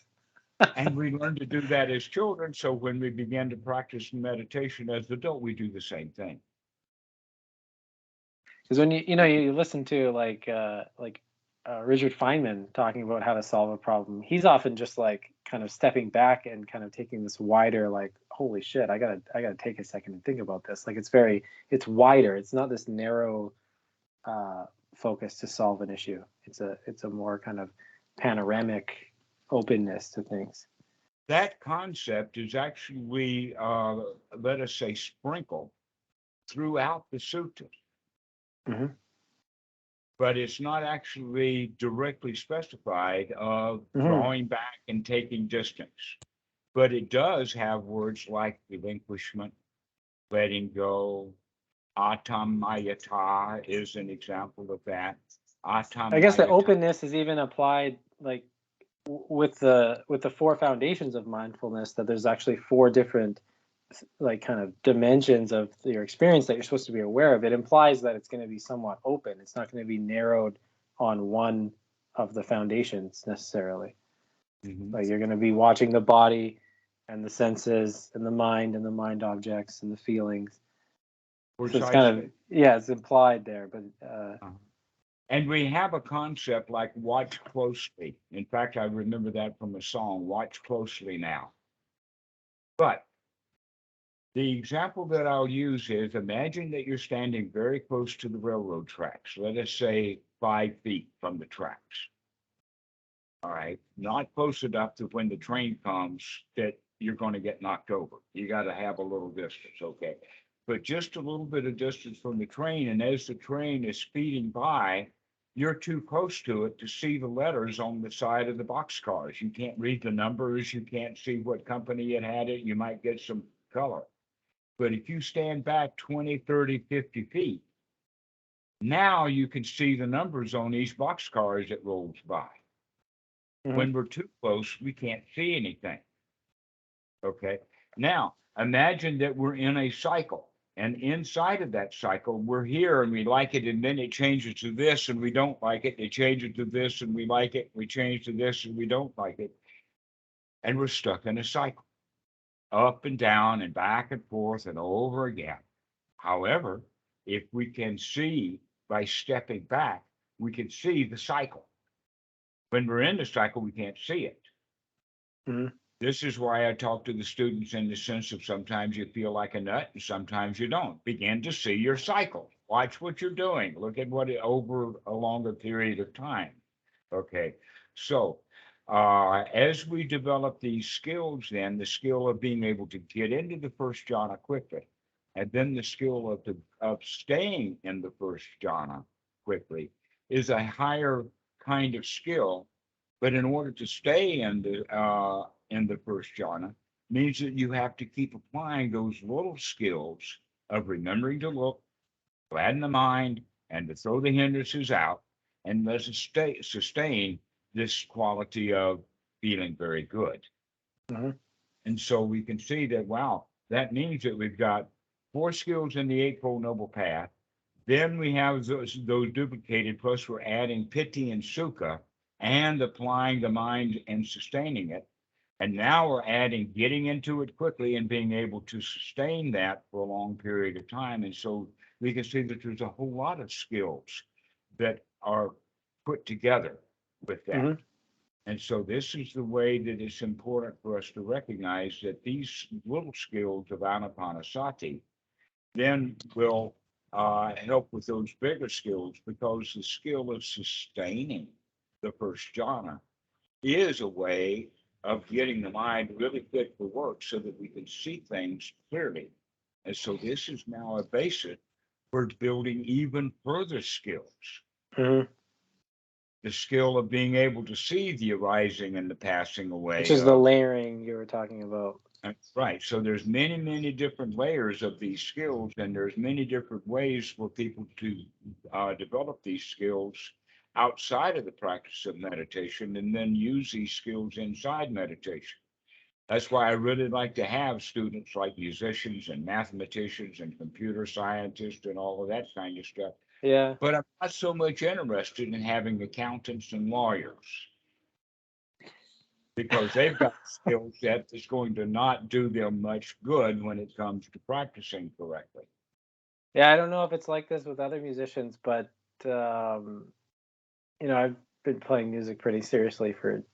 And we learn to do that as children. So when we begin to practice meditation as adults, we do the same thing. Because when you listen to Richard Feynman talking about how to solve a problem, he's often just like kind of stepping back and kind of taking this wider, like, holy shit, I gotta take a second and think about this. Like, it's wider. It's not this narrow focus to solve an issue. It's a more kind of panoramic openness to things. That concept is actually, let us say, sprinkled throughout the suttas. Mm-hmm. But it's not actually directly specified of Mm-hmm. drawing back and taking distance. But it does have words like relinquishment, letting go. Atamayata is an example of that. I guess the Atamayata. openness is even applied, like, with the four foundations of mindfulness, that there's actually four different, like, kind of dimensions of your experience that you're supposed to be aware of. It implies that it's going to be somewhat open. It's not going to be narrowed on one of the foundations necessarily. Mm-hmm. Like, you're going to be watching the body and the senses and the mind objects and the feelings. So it's kind of, it's implied there, but and we have a concept like watch closely. In fact, I remember that from a song, Watch Closely Now. But the example that I'll use is, imagine that you're standing very close to the railroad tracks, let us say 5 feet from the tracks. All right, not close enough to when the train comes that you're going to get knocked over. You got to have a little distance, okay? But just a little bit of distance from the train. And as the train is speeding by, you're too close to it to see the letters on the side of the boxcars. You can't read the numbers. You can't see what company it had it. You might get some color. But if you stand back 20, 30, 50 feet, now you can see the numbers on each boxcar as it rolls by. mm-hmm. When we're too close, we can't see anything. Okay. Now, imagine that we're in a cycle, and inside of that cycle, we're here and we like it, and then it changes to this and we don't like it. It changes to this and we like it. We change to this and we don't like it. And we're stuck in a cycle, up and down and back and forth and over again. However, if we can see by stepping back, we can see the cycle. When we're in the cycle, we can't see it. Mm-hmm. This is why I talk to the students in the sense of sometimes you feel like a nut and sometimes you don't. Begin to see your cycle. Watch what you're doing. Look at what over a longer period of time. Okay, so as we develop these skills, then the skill of being able to get into the first jhana quickly, and then the skill of staying in the first jhana quickly is a higher kind of skill. But in order to stay in the first jhana, means that you have to keep applying those little skills of remembering to look, gladden the mind, and to throw the hindrances out, and let us sustain this quality of feeling very good. Hmm. And so we can see that, wow, that means that we've got 4 skills in the Eightfold Noble Path. Then we have those duplicated, plus we're adding piti and sukha and applying the mind and sustaining it. And now we're adding getting into it quickly and being able to sustain that for a long period of time. And so we can see that there's a whole lot of skills that are put together with that. Hmm. And so this is the way that it's important for us to recognize that these little skills of ānāpānassati then will help with those bigger skills, because the skill of sustaining the first jhana is a way of getting the mind really fit for work so that we can see things clearly. And so this is now a basis for building even further skills. Hmm. The skill of being able to see the arising and the passing Which away is the of. layering you were talking about. Right. So there's many, many different layers of these skills, and there's many different ways for people to develop these skills outside of the practice of meditation, and then use these skills inside meditation. That's why I really like to have students like musicians and mathematicians and computer scientists and all of that kind of stuff. Yeah. But I'm not so much interested in having accountants and lawyers, because they've got a skill set that's going to not do them much good when it comes to practicing correctly. Yeah, I don't know if it's like this with other musicians, but I've been playing music pretty seriously for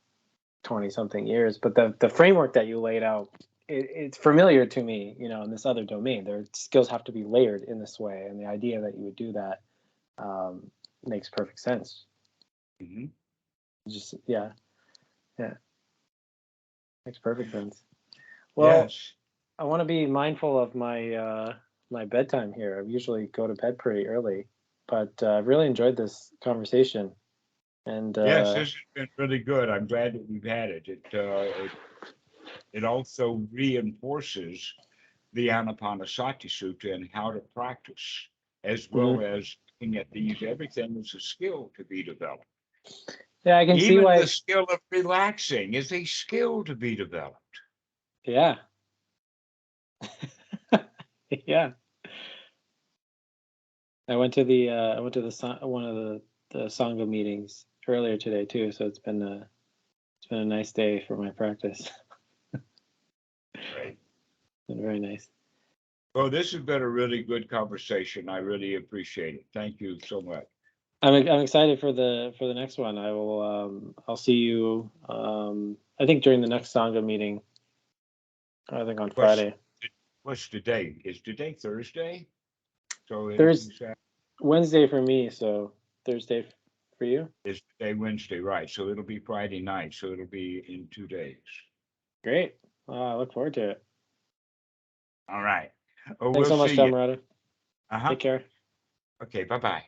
20 something years, but the framework that you laid out, it's familiar to me, in this other domain. Their skills have to be layered in this way, and the idea that you would do that makes perfect sense. Mhm. Just yeah, makes perfect sense. Well, Yes. I want to be mindful of my bedtime here. I usually go to bed pretty early, but I've really enjoyed this conversation. And Yes, this has been really good. I'm glad that we've had it. It also reinforces the Ānāpānassatisutta and how to practice, as well mhm. as looking at these. Everything is a skill to be developed. Yeah, I can see Even the why. skill of relaxing is a skill to be developed. Yeah, yeah. One of the Sangha meetings earlier today too, so it's been a nice day for my practice. Right. Been very nice. Well, this has been a really good conversation. I really appreciate it. Thank you so much. I'm excited for the next one. I'll see you I think during the next Sangha meeting. I think on What's Friday. what's today? Is today Thursday? So it'll be There's Saturday. Wednesday for me, so Thursday for you. Is today Wednesday, right? So it'll be Friday night. So it'll be in 2 days. Great. I look forward to it. All right. Oh, Thanks we'll so much, see you. Dhammarato. Uh-huh. Take care. Okay. Bye-bye.